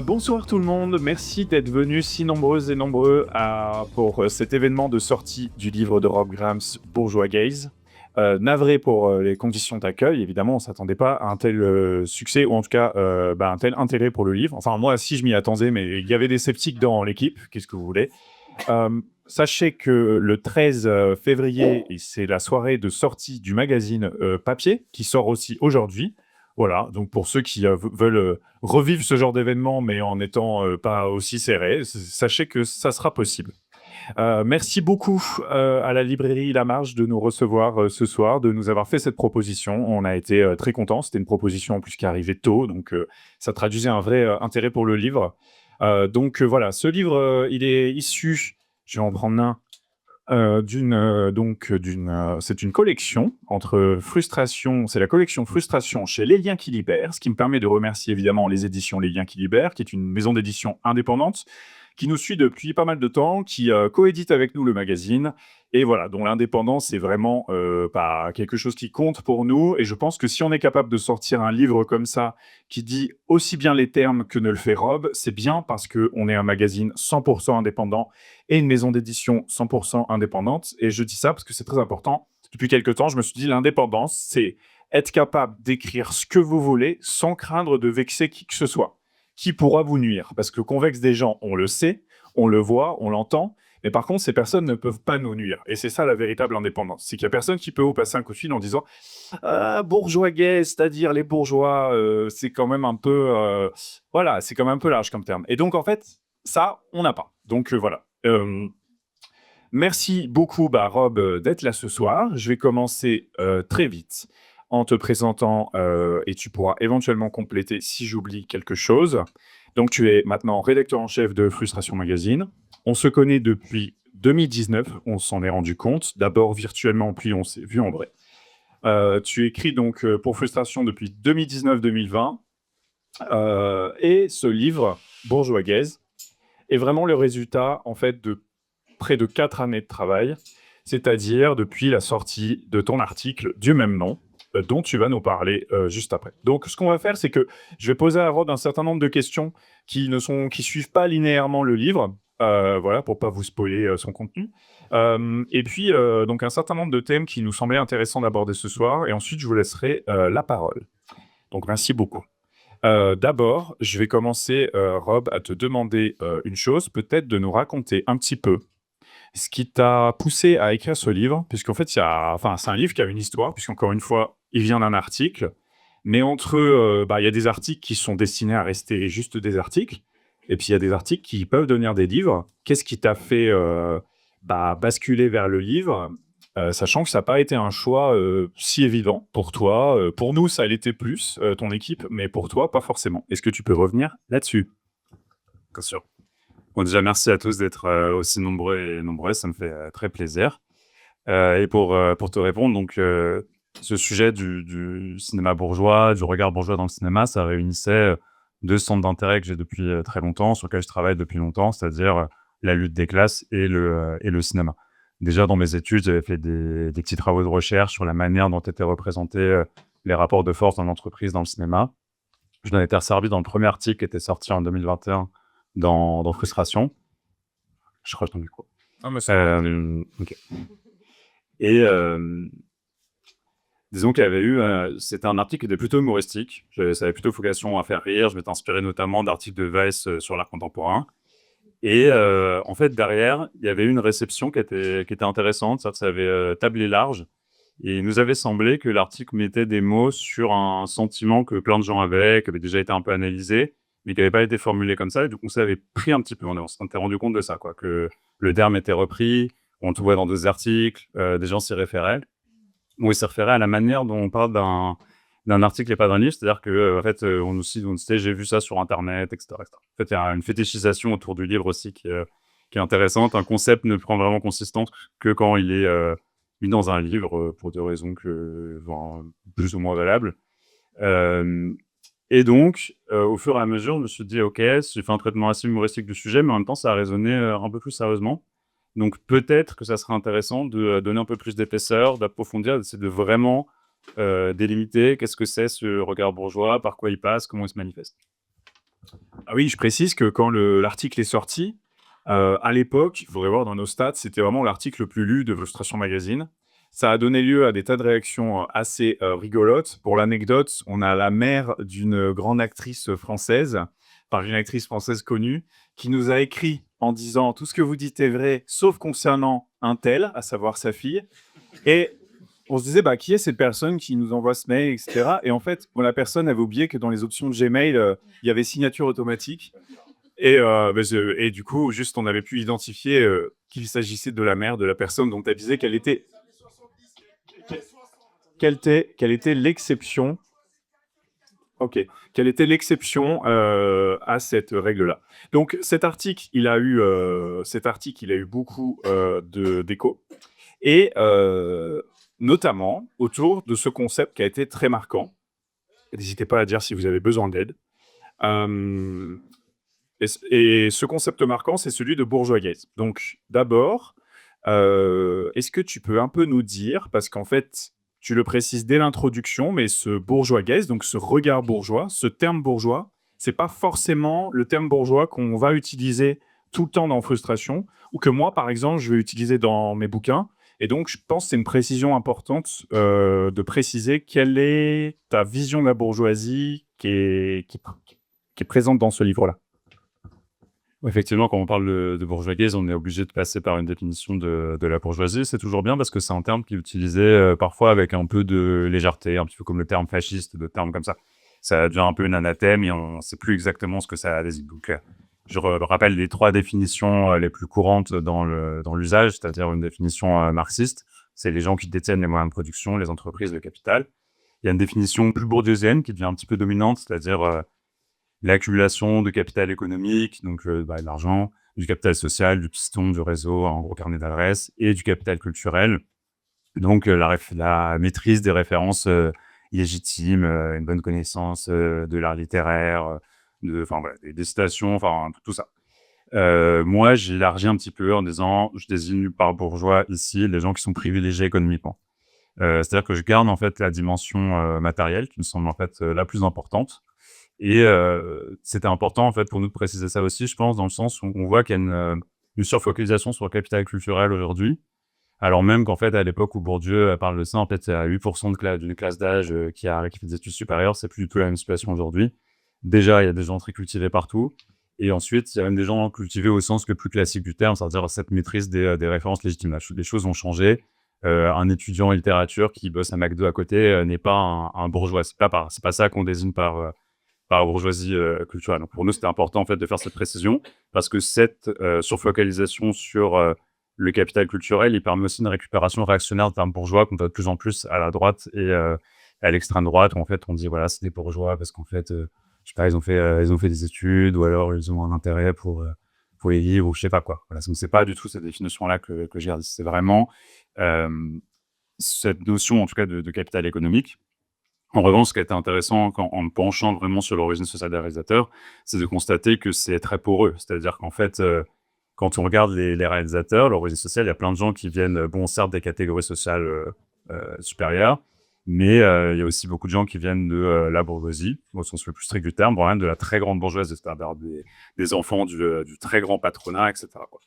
Bonsoir tout le monde, merci d'être venus si nombreuses et nombreux pour cet événement de sortie du livre de Rob Grams, Bourgeois Gaze. Navré pour les conditions d'accueil, évidemment on ne s'attendait pas à un tel succès, ou en tout cas un tel intérêt pour le livre. Enfin moi si je m'y attendais, mais il y avait des sceptiques dans l'équipe, qu'est-ce que vous voulez. Sachez que le 13 février, c'est la soirée de sortie du magazine Papier, qui sort aussi aujourd'hui. Voilà, donc pour ceux qui veulent revivre ce genre d'événement, mais en n'étant pas aussi serré, sachez que ça sera possible. Merci beaucoup à la librairie La Marge de nous recevoir ce soir, de nous avoir fait cette proposition. On a été très contents. C'était une proposition en plus qui arrivait tôt, donc ça traduisait un vrai intérêt pour le livre. Voilà, ce livre, il est issu, je vais en prendre un, c'est une collection entre Frustration, c'est la collection Frustration chez Les Liens qui Libèrent, ce qui me permet de remercier évidemment les éditions Les Liens qui Libèrent, qui est une maison d'édition indépendante, qui nous suit depuis pas mal de temps, qui coédite avec nous le magazine, et voilà, dont l'indépendance est vraiment pas quelque chose qui compte pour nous, et je pense que si on est capable de sortir un livre comme ça, qui dit aussi bien les termes que ne le fait Rob, c'est bien parce qu'on est un magazine 100% indépendant, et une maison d'édition 100% indépendante, et je dis ça parce que c'est très important. Depuis quelques temps, je me suis dit, l'indépendance, c'est être capable d'écrire ce que vous voulez sans craindre de vexer qui que ce soit. Qui pourra vous nuire? Parce que qu'on vexe des gens, on le sait, on le voit, on l'entend, mais par contre, ces personnes ne peuvent pas nous nuire. Et c'est ça la véritable indépendance. C'est qu'il y a personne qui peut vous passer un coup de fil en disant « Ah, bourgeois gay, c'est-à-dire les bourgeois, c'est quand même un peu... voilà, c'est quand même un peu large comme terme. » Et donc, en fait, ça, on n'a pas. Donc, voilà. Merci beaucoup, Rob, d'être là ce soir. Je vais commencer très vite en te présentant, et tu pourras éventuellement compléter si j'oublie quelque chose. Donc, tu es maintenant rédacteur en chef de Frustration Magazine. On se connaît depuis 2019, on s'en est rendu compte. D'abord virtuellement, puis on s'est vu en vrai. Tu écris donc pour Frustration depuis 2019-2020. Et ce livre, Bourgeois Gaze, est vraiment le résultat, en fait, de près de 4 années de travail, c'est-à-dire depuis la sortie de ton article du même nom, dont tu vas nous parler juste après. Donc, ce qu'on va faire, c'est que je vais poser à Rod un certain nombre de questions qui suivent pas linéairement le livre, voilà, pour pas vous spoiler son contenu. Et puis, donc, un certain nombre de thèmes qui nous semblaient intéressants d'aborder ce soir, et ensuite, je vous laisserai la parole. Donc, merci beaucoup. D'abord, je vais commencer, Rob, à te demander une chose, peut-être de nous raconter un petit peu ce qui t'a poussé à écrire ce livre, puisqu'en fait, c'est un livre qui a une histoire, puisqu'encore une fois, il vient d'un article, mais entre eux, il y a des articles qui sont destinés à rester juste des articles, et puis il y a des articles qui peuvent devenir des livres. Qu'est-ce qui t'a fait basculer vers le livre, sachant que ça n'a pas été un choix si évident pour toi. Pour nous, ça l'était plus, ton équipe, mais pour toi, pas forcément. Est-ce que tu peux revenir là-dessus? Bien sûr. Bon, déjà, merci à tous d'être aussi nombreux et nombreuses, ça me fait très plaisir. Et pour te répondre, donc, ce sujet du cinéma bourgeois, du regard bourgeois dans le cinéma, ça réunissait deux centres d'intérêt que j'ai depuis très longtemps, sur lesquels je travaille depuis longtemps, c'est-à-dire la lutte des classes et le cinéma. Déjà, dans mes études, j'avais fait des petits travaux de recherche sur la manière dont étaient représentés les rapports de force dans l'entreprise, dans le cinéma. Je m'en étais resservi dans le premier article qui était sorti en 2021 dans Frustration. Je crois que je t'en micro. Ah, mais c'est Ok. Et disons qu'il y avait eu, c'était un article qui était plutôt humoristique. Ça avait plutôt vocation à faire rire. Je m'étais inspiré notamment d'articles de Vice sur l'art contemporain. Et en fait, derrière, il y avait une réception qui était intéressante. Ça avait tablé large. Et il nous avait semblé que l'article mettait des mots sur un sentiment que plein de gens avaient, qui avait déjà été un peu analysé, mais qui n'avait pas été formulé comme ça. Et du coup, on s'avait pris un petit peu. On s'était rendu compte de ça, quoi, que le terme était repris. On le voit dans deux articles. Des gens s'y référaient. Ou ils s'y référaient à la manière dont on parle d'un article et pas d'un livre. C'est-à-dire que, en fait, on disait, j'ai vu ça sur Internet, etc., etc. En fait, il y a une fétichisation autour du livre aussi qui est intéressante. Un concept ne prend vraiment consistance que quand il est mis dans un livre pour des raisons plus ou moins valables. Et donc, au fur et à mesure, je me suis dit, OK, j'ai fait un traitement assez humoristique du sujet, mais en même temps, ça a résonné un peu plus sérieusement. Donc, peut-être que ça serait intéressant de donner un peu plus d'épaisseur, d'approfondir, d'essayer de vraiment délimiter qu'est-ce que c'est ce regard bourgeois, par quoi il passe, comment il se manifeste. Ah oui, je précise que quand l'article est sorti, à l'époque, il faudrait voir dans nos stats, c'était vraiment l'article le plus lu de Frustration Magazine. Ça a donné lieu à des tas de réactions assez rigolotes. Pour l'anecdote, on a la mère d'une grande actrice française, enfin une actrice française connue, qui nous a écrit en disant tout ce que vous dites est vrai, sauf concernant un tel, à savoir sa fille. Et on se disait, bah, qui est cette personne qui nous envoie ce mail, etc. Et en fait, bon, la personne avait oublié que dans les options de Gmail, il y avait signature automatique. Et, et du coup, juste, on avait pu identifier qu'il s'agissait de la mère de la personne dont elle disait quelle était l'exception. Ok, quelle était l'exception à cette règle-là. Donc cet article, il a eu beaucoup d'écho, et notamment autour de ce concept qui a été très marquant. N'hésitez pas à dire si vous avez besoin d'aide. Euh, et ce concept marquant, c'est celui de bourgeoisie. Donc, d'abord, est-ce que tu peux un peu nous dire, parce qu'en fait, tu le précises dès l'introduction, mais ce bourgeoisie, donc ce regard bourgeois, ce terme bourgeois, c'est pas forcément le terme bourgeois qu'on va utiliser tout le temps dans Frustration, ou que moi, par exemple, je vais utiliser dans mes bouquins. Et donc, je pense que c'est une précision importante de préciser quelle est ta vision de la bourgeoisie qui est présente dans ce livre-là. Ouais, effectivement, quand on parle de bourgeoisie, on est obligé de passer par une définition de la bourgeoisie. C'est toujours bien parce que c'est un terme qui est utilisé parfois avec un peu de légèreté, un petit peu comme le terme fasciste, de termes comme ça. Ça devient un peu un anathème et on ne sait plus exactement ce que ça désigne. Donc, je rappelle les 3 définitions les plus courantes dans l'usage, c'est-à-dire une définition marxiste, c'est les gens qui détiennent les moyens de production, les entreprises, le capital. Il y a une définition plus bourdieusienne qui devient un petit peu dominante, c'est-à-dire l'accumulation de capital économique, donc de l'argent, du capital social, du piston, du réseau, en gros carnet d'adresses, et du capital culturel. Donc la maîtrise des références légitimes, une bonne connaissance de l'art littéraire, des citations, enfin tout ça. Moi, j'élargis un petit peu en disant, je désigne par bourgeois ici les gens qui sont privilégiés économiquement. C'est-à-dire que je garde en fait la dimension matérielle qui me semble en fait la plus importante. Et c'était important en fait pour nous de préciser ça aussi, je pense, dans le sens où on voit qu'il y a une surfocalisation sur le capital culturel aujourd'hui. Alors même qu'en fait, à l'époque où Bourdieu parle de ça, en fait, c'est à 8% d'une classe d'âge qui fait des études supérieures, c'est plus du tout la même situation aujourd'hui. Déjà, il y a des gens très cultivés partout. Et ensuite, il y a même des gens cultivés au sens le plus classique du terme, c'est-à-dire cette maîtrise des références légitimes. Les choses ont changé. Un étudiant en littérature qui bosse à McDo à côté n'est pas un bourgeois. C'est pas ça qu'on désigne par bourgeoisie culturelle. Donc pour nous, c'était important en fait de faire cette précision parce que cette surfocalisation sur le capital culturel, il permet aussi une récupération réactionnaire de termes bourgeois qu'on voit de plus en plus à la droite et à l'extrême droite, où en fait on dit voilà, c'est des bourgeois parce qu'en fait, je sais pas, ils ont fait des études ou alors ils ont un intérêt pour les livres ou je sais pas quoi. Voilà, donc c'est pas du tout cette définition-là que j'ai gardée. C'est vraiment cette notion en tout cas de capital économique. En revanche, ce qui a été intéressant en me penchant vraiment sur l'origine sociale des réalisateurs, c'est de constater que c'est très poreux. C'est-à-dire qu'en fait, quand on regarde les réalisateurs, l'origine sociale, il y a plein de gens qui viennent, certes des catégories sociales supérieures, mais il y a aussi beaucoup de gens qui viennent de la bourgeoisie, au sens le plus strict du terme, voire même de la très grande bourgeoisie, c'est-à-dire des enfants du très grand patronat, etc., quoi.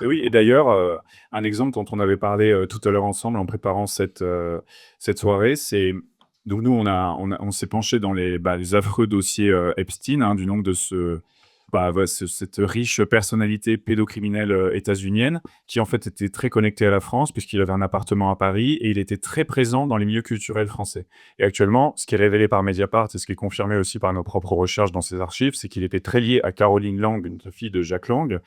Et oui, et d'ailleurs, un exemple dont on avait parlé tout à l'heure ensemble en préparant cette soirée, c'est donc nous on s'est penché dans les affreux dossiers Epstein, hein, du nom de cette riche personnalité pédocriminelle états-unienne qui en fait était très connectée à la France puisqu'il avait un appartement à Paris et il était très présent dans les milieux culturels français. Et actuellement, ce qui est révélé par Mediapart et ce qui est confirmé aussi par nos propres recherches dans ses archives, c'est qu'il était très lié à Caroline Lang, une fille de Jacques Lang,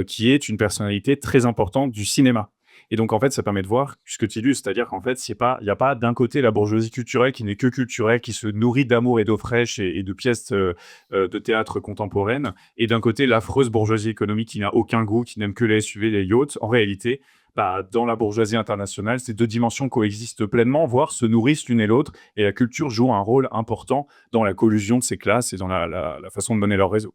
qui est une personnalité très importante du cinéma. Et donc, en fait, ça permet de voir ce que tu illustres, c'est-à-dire qu'en fait, il n'y a pas d'un côté la bourgeoisie culturelle qui n'est que culturelle, qui se nourrit d'amour et d'eau fraîche et de pièces de théâtre contemporaines, et d'un côté l'affreuse bourgeoisie économique qui n'a aucun goût, qui n'aime que les SUV, les yachts. En réalité, dans la bourgeoisie internationale, ces deux dimensions coexistent pleinement, voire se nourrissent l'une et l'autre, et la culture joue un rôle important dans la collusion de ces classes et dans la façon de mener leur réseau.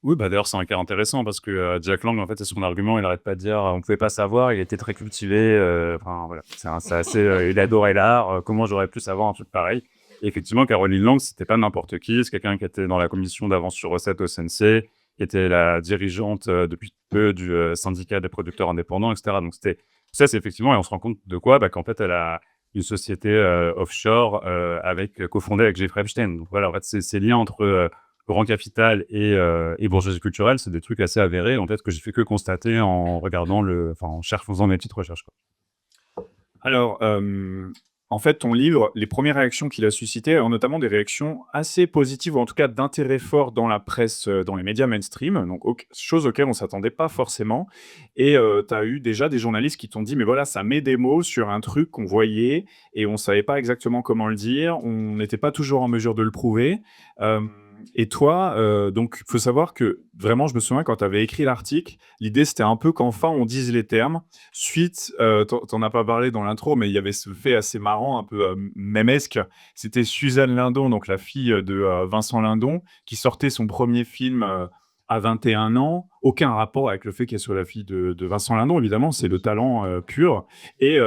Oui, d'ailleurs, c'est un cas intéressant parce que Jack Lang, en fait, c'est son argument. Il n'arrête pas de dire on ne pouvait pas savoir, il était très cultivé. Voilà. C'est assez, il adorait l'art. Comment j'aurais pu savoir un truc pareil? Et effectivement, Caroline Lang, c'était pas n'importe qui. C'est quelqu'un qui était dans la commission d'avance sur recette au CNC, qui était la dirigeante depuis peu du syndicat des producteurs indépendants, etc. Donc ça, c'est effectivement, et on se rend compte de quoi, qu'en fait, elle a une société offshore cofondée avec Jeffrey Epstein. Donc voilà, en fait, ces liens entre grand capital et bourgeoisie culturelle, c'est des trucs assez avérés, en fait, que j'ai fait que constater en regardant en faisant mes petites recherches, quoi. Alors, en fait, ton livre, les premières réactions qu'il a suscitées ont notamment des réactions assez positives ou en tout cas d'intérêt fort dans la presse, dans les médias mainstream, donc chose auxquelles on s'attendait pas forcément et tu as eu déjà des journalistes qui t'ont dit: «Mais voilà, ça met des mots sur un truc qu'on voyait et on savait pas exactement comment le dire, on n'était pas toujours en mesure de le prouver». Hem Et toi, donc faut savoir que vraiment, je me souviens quand tu avais écrit l'article, l'idée c'était un peu qu'enfin on dise les termes. Suite, tu as pas parlé dans l'intro, mais il y avait ce fait assez marrant, un peu, mémesque. C'était Suzanne Lindon, donc la fille, de, Vincent Lindon, qui sortait son premier film, à 21 ans. Aucun rapport avec le fait qu'elle soit la fille de Vincent Lindon, évidemment, c'est le talent, pur et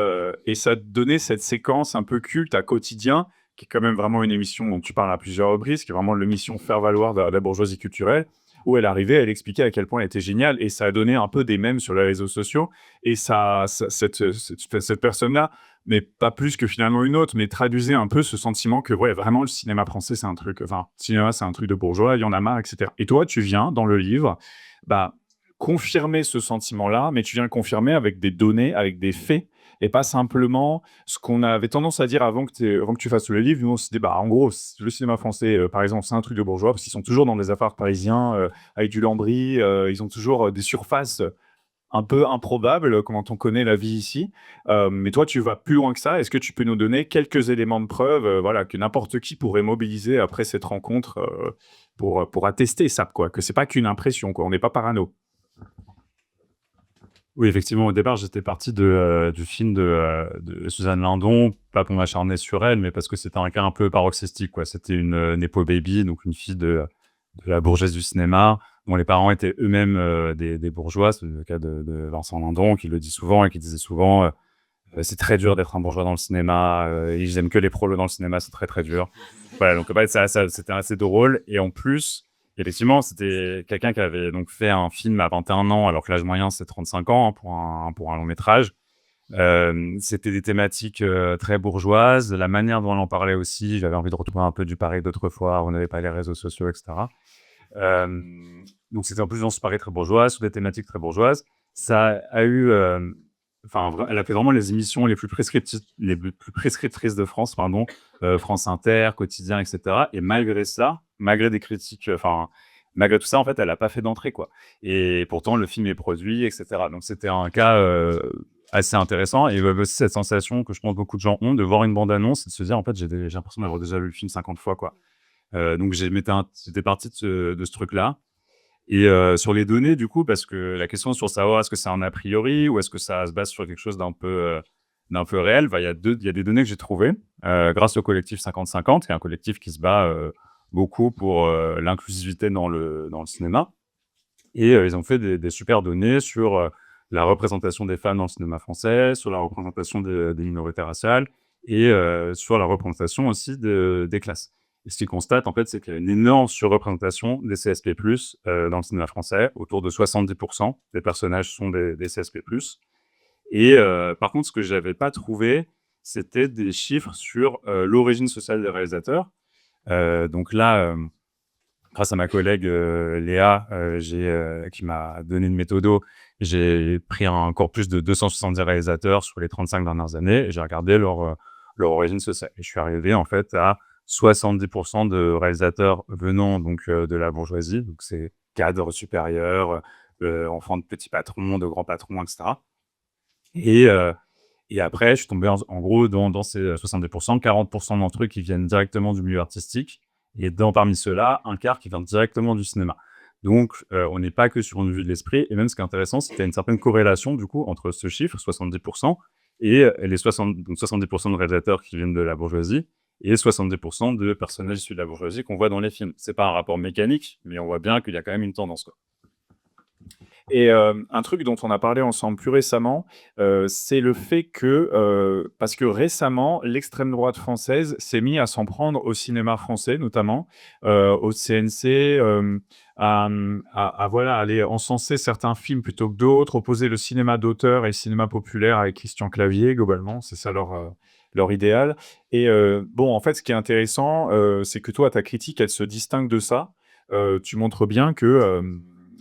ça donnait cette séquence un peu culte à Quotidien, qui est quand même vraiment une émission dont tu parles à plusieurs reprises, qui est vraiment l'émission faire valoir de la bourgeoisie culturelle, où elle arrivait, elle expliquait à quel point elle était géniale et ça a donné un peu des mèmes sur les réseaux sociaux et cette personne-là, mais pas plus que finalement une autre, mais traduisait un peu ce sentiment que ouais, vraiment le cinéma français c'est un truc, enfin, le cinéma c'est un truc de bourgeois, il y en a marre, etc. Et toi, tu viens dans le livre, bah, confirmer ce sentiment-là, mais tu viens le confirmer avec des données, avec des faits et pas simplement ce qu'on avait tendance à dire avant que tu fasses le livre. Nous, on se dit, bah, en gros, le cinéma français, par exemple, c'est un truc de bourgeois parce qu'ils sont toujours dans des apparts parisiens avec du lambris. Ils ont toujours des surfaces un peu improbables quand on connaît la vie ici. Mais toi, tu vas plus loin que ça. Est-ce que tu peux nous donner quelques éléments de preuve voilà, que n'importe qui pourrait mobiliser après cette rencontre pour attester ça, quoi, que c'est pas qu'une impression, quoi. On n'est pas parano. Oui, effectivement, au départ, j'étais parti du film de Suzanne Lindon, pas pour m'acharner sur elle, mais parce que c'était un cas un peu paroxystique, quoi. C'était une nepo baby, donc une fille de la bourgeoisie du cinéma, dont les parents étaient eux-mêmes des bourgeois. C'est le cas de Vincent Lindon, qui le dit souvent et qui disait souvent c'est très dur d'être un bourgeois dans le cinéma, ils aiment que les prolos dans le cinéma, c'est très très dur. Voilà, donc bah, c'était assez drôle. Et en plus, effectivement, c'était quelqu'un qui avait donc fait un film à 21 ans, alors que l'âge moyen c'est 35 ans hein, pour un long métrage. C'était des thématiques très bourgeoises, la manière dont elle en parlait aussi, j'avais envie de retrouver un peu du Paris d'autrefois, on n'avait pas les réseaux sociaux, etc. Euh, donc c'était en plus dans ce Paris très bourgeois, sur des thématiques très bourgeoises. Ça a eu, elle a fait vraiment les émissions les plus prescriptrices de France, pardon, France Inter, Quotidien, etc. Et malgré ça, malgré des critiques, malgré tout ça, en fait, elle n'a pas fait d'entrée, quoi. Et pourtant, le film est produit, etc. Donc c'était un cas assez intéressant. Et il y avait aussi cette sensation que je pense beaucoup de gens ont de voir une bande-annonce et de se dire, en fait, j'ai l'impression d'avoir déjà vu le film 50 fois, quoi. Donc j'étais parti de ce truc-là. Et sur les données, du coup, parce que la question sur savoir est-ce que c'est un a priori ou est-ce que ça se base sur quelque chose d'un peu réel, il y a des données que j'ai trouvées grâce au collectif 50-50, qui est un collectif qui se bat beaucoup pour l'inclusivité dans le cinéma. Et ils ont fait des super données sur la représentation des femmes dans le cinéma français, sur la représentation des minorités raciales et sur la représentation aussi des classes. Et ce qu'ils constatent, en fait, c'est qu'il y a une énorme surreprésentation des CSP+, dans le cinéma français. Autour de 70% des personnages sont des CSP+. Et par contre, ce que je n'avais pas trouvé, c'était des chiffres sur l'origine sociale des réalisateurs. Donc là, grâce à ma collègue Léa, qui m'a donné une méthodo, j'ai pris un corpus de 270 réalisateurs sur les 35 dernières années et j'ai regardé leur origine sociale. Et je suis arrivé en fait à 70% de réalisateurs venant donc de la bourgeoisie, donc c'est cadres supérieurs, enfants de petits patrons, de grands patrons, etc. Et après, je suis tombé en gros dans ces 70%, 40% d'entre eux qui viennent directement du milieu artistique, et parmi ceux-là, un quart qui vient directement du cinéma. Donc, on n'est pas que sur une vue de l'esprit, et même ce qui est intéressant, c'est qu'il y a une certaine corrélation du coup entre ce chiffre, 70%, et les 70% de réalisateurs qui viennent de la bourgeoisie, et 70% de personnages issus de la bourgeoisie qu'on voit dans les films. C'est pas un rapport mécanique, mais on voit bien qu'il y a quand même une tendance, quoi. Et un truc dont on a parlé ensemble plus récemment, c'est le fait que, parce que récemment, l'extrême droite française s'est mis à s'en prendre au cinéma français notamment, au CNC, à voilà, aller encenser certains films plutôt que d'autres, opposer le cinéma d'auteur et le cinéma populaire avec Christian Clavier globalement, c'est ça leur idéal. Et bon, en fait, ce qui est intéressant, c'est que toi, ta critique, elle se distingue de ça. Tu montres bien que,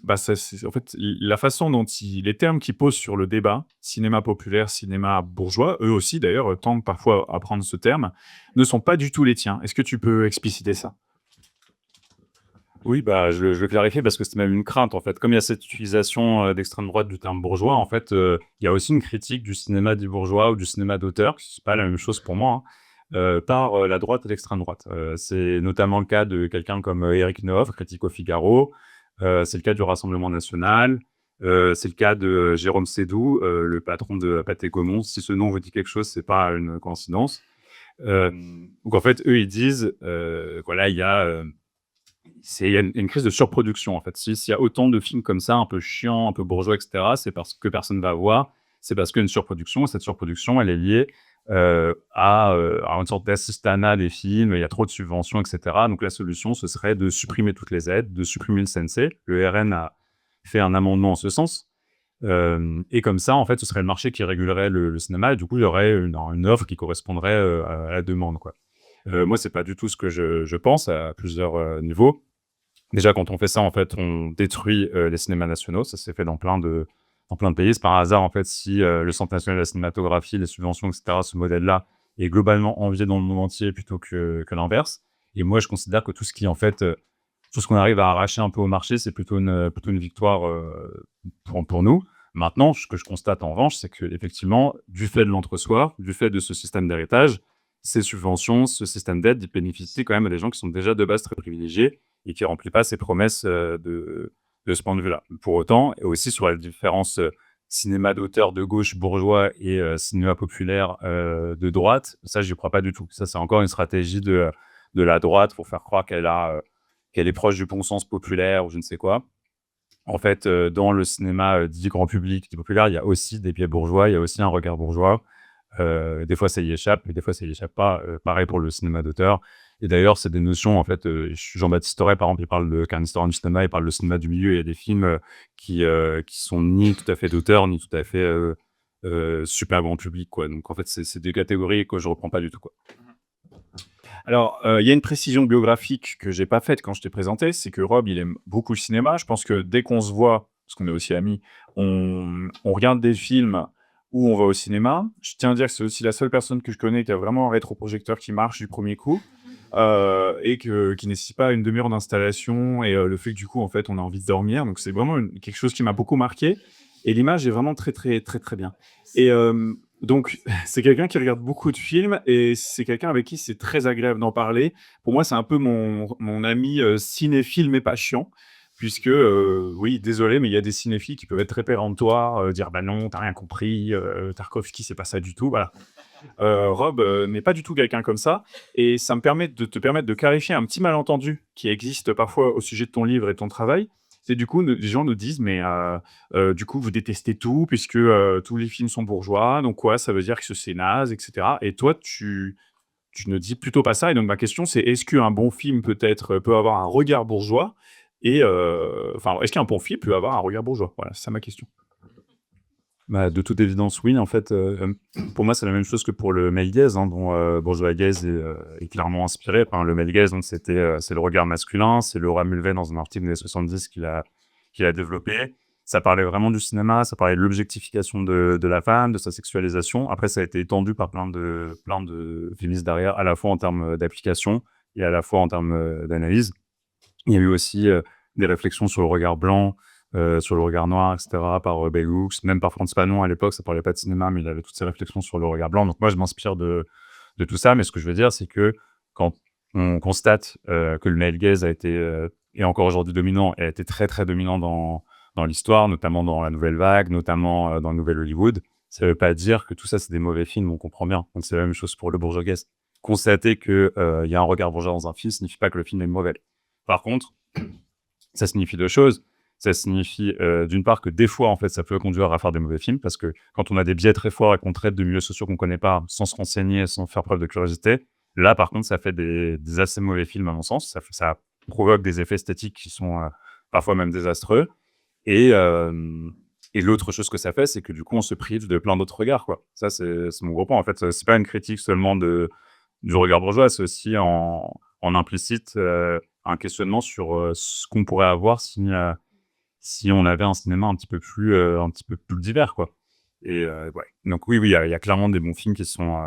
bah, ça c'est en fait, la façon dont les termes qu'ils posent sur le débat, cinéma populaire, cinéma bourgeois, eux aussi d'ailleurs, tendent parfois à prendre ce terme, ne sont pas du tout les tiens. Est-ce que tu peux expliciter ça? Oui, bah, je vais clarifier parce que c'est même une crainte, en fait. Comme il y a cette utilisation, d'extrême droite du terme bourgeois, en fait, il y a aussi une critique du cinéma dit bourgeois ou du cinéma d'auteur, c'est pas la même chose pour moi, hein, par, la droite et l'extrême droite. C'est notamment le cas de quelqu'un comme, Éric Nehoff, critique au Figaro, c'est le cas du Rassemblement national, c'est le cas de, Jérôme Sédou, le patron de Pathé Gaumont. Si ce nom vous dit quelque chose, c'est pas une coïncidence. Donc en fait, eux, ils disent, voilà, il y a une crise de surproduction, en fait. S'il y a autant de films comme ça, un peu chiants, un peu bourgeois, et cetera, c'est parce que personne va voir. C'est parce qu'il y a une surproduction et cette surproduction, elle est liée, à une sorte d'assistanat des films. Il y a trop de subventions et cetera. Donc la solution, ce serait de supprimer toutes les aides, de supprimer le CNC. Le RN a fait un amendement en ce sens. Et comme ça, en fait, ce serait le marché qui régulerait le cinéma et du coup, il y aurait une offre qui correspondrait, à la demande, quoi. Moi, c'est pas du tout ce que je pense à plusieurs, niveaux. Déjà, quand on fait ça, en fait, on détruit, les cinémas nationaux. Ça s'est fait dans plein de pays. C'est par hasard, en fait, si, le Centre national de la cinématographie, les subventions et cetera, ce modèle-là est globalement envié dans le monde entier plutôt que l'inverse. Et moi, je considère que tout ce qui, en fait, tout ce qu'on arrive à arracher un peu au marché, c'est plutôt une victoire, pour nous. Maintenant, ce que je constate en revanche, c'est qu'effectivement, du fait de l'entre-soi, du fait de ce système d'héritage, ces subventions, ce système d'aide, ils bénéficient quand même à des gens qui sont déjà de base très privilégiés et qui remplit pas ses promesses, de ce point de vue-là. Pour autant, et aussi sur la différence, cinéma d'auteur de gauche bourgeois et cinéma populaire, de droite, ça, j'y crois pas du tout. Ça, c'est encore une stratégie de la droite pour faire croire qu'elle est proche du bon sens populaire ou je ne sais quoi. En fait, dans le cinéma, dit grand public, dit populaire, il y a aussi des biais bourgeois, il y a aussi un regard bourgeois. Des fois, ça y échappe, mais des fois, ça y échappe pas. Pareil pour le cinéma d'auteur. Et d'ailleurs, c'est des notions, en fait, Jean-Baptiste Aurey, par exemple, il parle qu'un historien du cinéma, il parle de cinéma du milieu. Il y a des films qui sont ni tout à fait d'auteur, ni tout à fait super grand public, quoi. Donc, en fait, c'est des catégories que je reprends pas du tout, quoi. Alors, il y a une précision biographique que j'ai pas faite quand je t'ai présenté, c'est que Rob, il aime beaucoup le cinéma. Je pense que dès qu'on se voit, parce qu'on est aussi amis, on regarde des films ou on va au cinéma. Je tiens à dire que c'est aussi la seule personne que je connais qui a vraiment un rétroprojecteur qui marche du premier coup, et qui nécessite pas une demi-heure d'installation et le fait que du coup, en fait, on a envie de dormir. Donc c'est vraiment quelque chose qui m'a beaucoup marqué et l'image est vraiment très, très, très, très bien. Et donc c'est quelqu'un qui regarde beaucoup de films et c'est quelqu'un avec qui c'est très agréable d'en parler. Pour moi, c'est un peu mon ami, cinéphile mais pas chiant puisque, oui, désolé, mais il y a des cinéphiles qui peuvent être très péremptoires, dire: «Bah non, t'as rien compris, Tarkovsky, c'est pas ça du tout», voilà. Rob, n'est pas du tout quelqu'un comme ça et ça me permet de te permettre de clarifier un petit malentendu qui existe parfois au sujet de ton livre et de ton travail. C'est du coup, les gens nous disent: «Mais du coup, vous détestez tout puisque, tous les films sont bourgeois, donc quoi? Ça veut dire que c'est naze et cetera» et toi, tu ne dis plutôt pas ça et donc ma question, c'est est-ce qu'un bon film peut-être, peut avoir un regard bourgeois et enfin, est-ce qu'un bon film peut avoir un regard bourgeois? Voilà, c'est ça ma question. Bah, de toute évidence, oui. En fait, pour moi, c'est la même chose que pour le male gaze, hein, dont Bourgeois Gaze est clairement inspiré. Enfin, le male gaze, donc c'est le regard masculin. C'est Laura Mulvey dans un article des années 70 qu'il a développé. Ça parlait vraiment du cinéma, ça parlait de l'objectification de la femme, de sa sexualisation. Après, ça a été étendu par plein de féministes derrière, à la fois en termes d'application et à la fois en termes d'analyse. Il y a eu aussi des réflexions sur le regard blanc, sur le regard noir, et cetera, par Bell Hooks, même par Frantz Fanon à l'époque. Ça parlait pas de cinéma, mais il avait toutes ces réflexions sur le regard blanc. Donc moi, je m'inspire de tout ça. Mais ce que je veux dire, c'est que quand on constate que le male gaze a été, et encore aujourd'hui dominant, et a été très, très dominant dans l'histoire, notamment dans la Nouvelle Vague, notamment dans le Nouvel Hollywood, ça veut pas dire que tout ça, c'est des mauvais films, on comprend bien. Donc c'est la même chose pour le bourgeois gaze. Constater qu'il y a un regard bourgeois dans un film signifie pas que le film est mauvais. Par contre, ça signifie deux choses. Ça signifie, d'une part, que des fois, en fait, ça peut conduire à faire des mauvais films parce que quand on a des biais très forts et qu'on traite de milieux sociaux qu'on connaît pas, sans se renseigner, sans faire preuve de curiosité, là, par contre, ça fait des assez mauvais films à mon sens. Ça provoque des effets esthétiques qui sont, parfois même désastreux et hem et l'autre chose que ça fait, c'est que, du coup, on se prive de plein d'autres regards, quoi. Ça, c'est mon gros point, en fait. C'est pas une critique seulement du regard bourgeois, c'est aussi en implicite, un questionnement sur, ce qu'on pourrait avoir si on avait un cinéma un petit peu plus divers, quoi. Et ouais, donc oui, il y a clairement des bons films qui sont,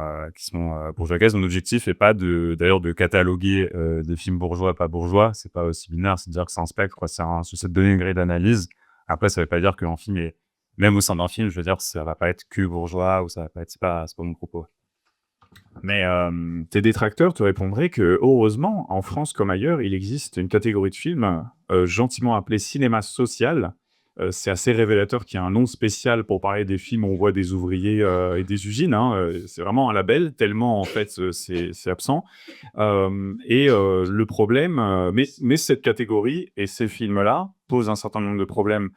bourgeoisesques. Mon objectif est pas d'ailleurs de cataloguer, des films bourgeois, pas bourgeois. C'est pas aussi binaire, c'est de dire que c'est un spectre, quoi. C'est de donner une grille d'analyse. Après, ça veut pas dire qu'un film est même au sein d'un film, je veux dire, ça va pas être que bourgeois ou ça va pas être c'est pas mon propos. Mais tes détracteurs te répondraient que, heureusement, en France comme ailleurs, il existe une catégorie de films gentiment appelée cinéma social. C'est assez révélateur qu'il y a un nom spécial pour parler des films où on voit des ouvriers et des usines, hein. C'est vraiment un label, tellement en fait c'est absent. Le problème, mais cette catégorie et ces films-là posent un certain nombre de problèmes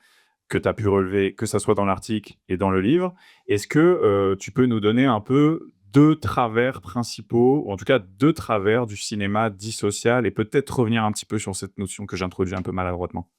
que tu as pu relever, que ça soit dans l'article et dans le livre. Est-ce que tu peux nous donner un peu 2 travers principaux, ou en tout cas 2 travers du cinéma dit social et peut-être revenir un petit peu sur cette notion que j'introduis un peu maladroitement?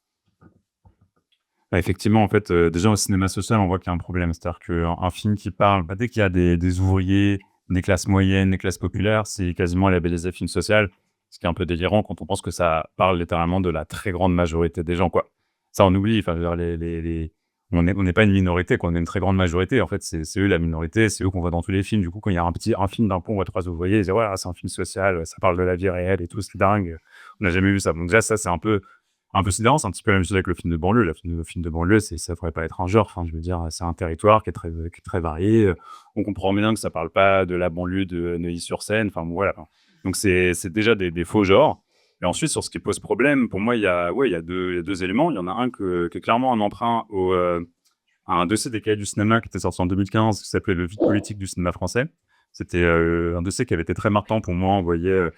Bah, effectivement, en fait, déjà au cinéma social, on voit qu'il y a un problème. C'est-à-dire qu'un film qui parle dès qu'il y a des ouvriers, des classes moyennes, des classes populaires, c'est quasiment labellisé film social, ce qui est un peu délirant quand on pense que ça parle littéralement de la très grande majorité des gens, quoi. Ça, on oublie, enfin, je veux dire les on n'est pas une minorité, quoi, on est une très grande majorité. En fait, c'est eux la minorité, c'est eux qu'on voit dans tous les films. Du coup, quand il y a un film d'un coup, on voit 3 ouvriers, ils disent: «Ouais, c'est un film social, ça parle de la vie réelle et tout, c'est dingue, on n'a jamais vu ça». Donc déjà, ça, c'est un peu sidérant. C'est un petit peu la même chose avec le film de banlieue. Le film de banlieue, ça devrait pas être un genre. Enfin, je veux dire, c'est un territoire qui est très varié. On comprend bien que ça parle pas de la banlieue de Neuilly-sur-Seine. Enfin, bon, voilà. Donc, c'est déjà des faux genres. Et ensuite, sur ce qui pose problème, pour moi, il y a deux éléments. Il y en a un qui est clairement un emprunt à un dossier des cahiers du cinéma qui était sorti en 2015, qui s'appelait Le vide politique du cinéma français. C'était un dossier qui avait été très marquant pour moi. On voyait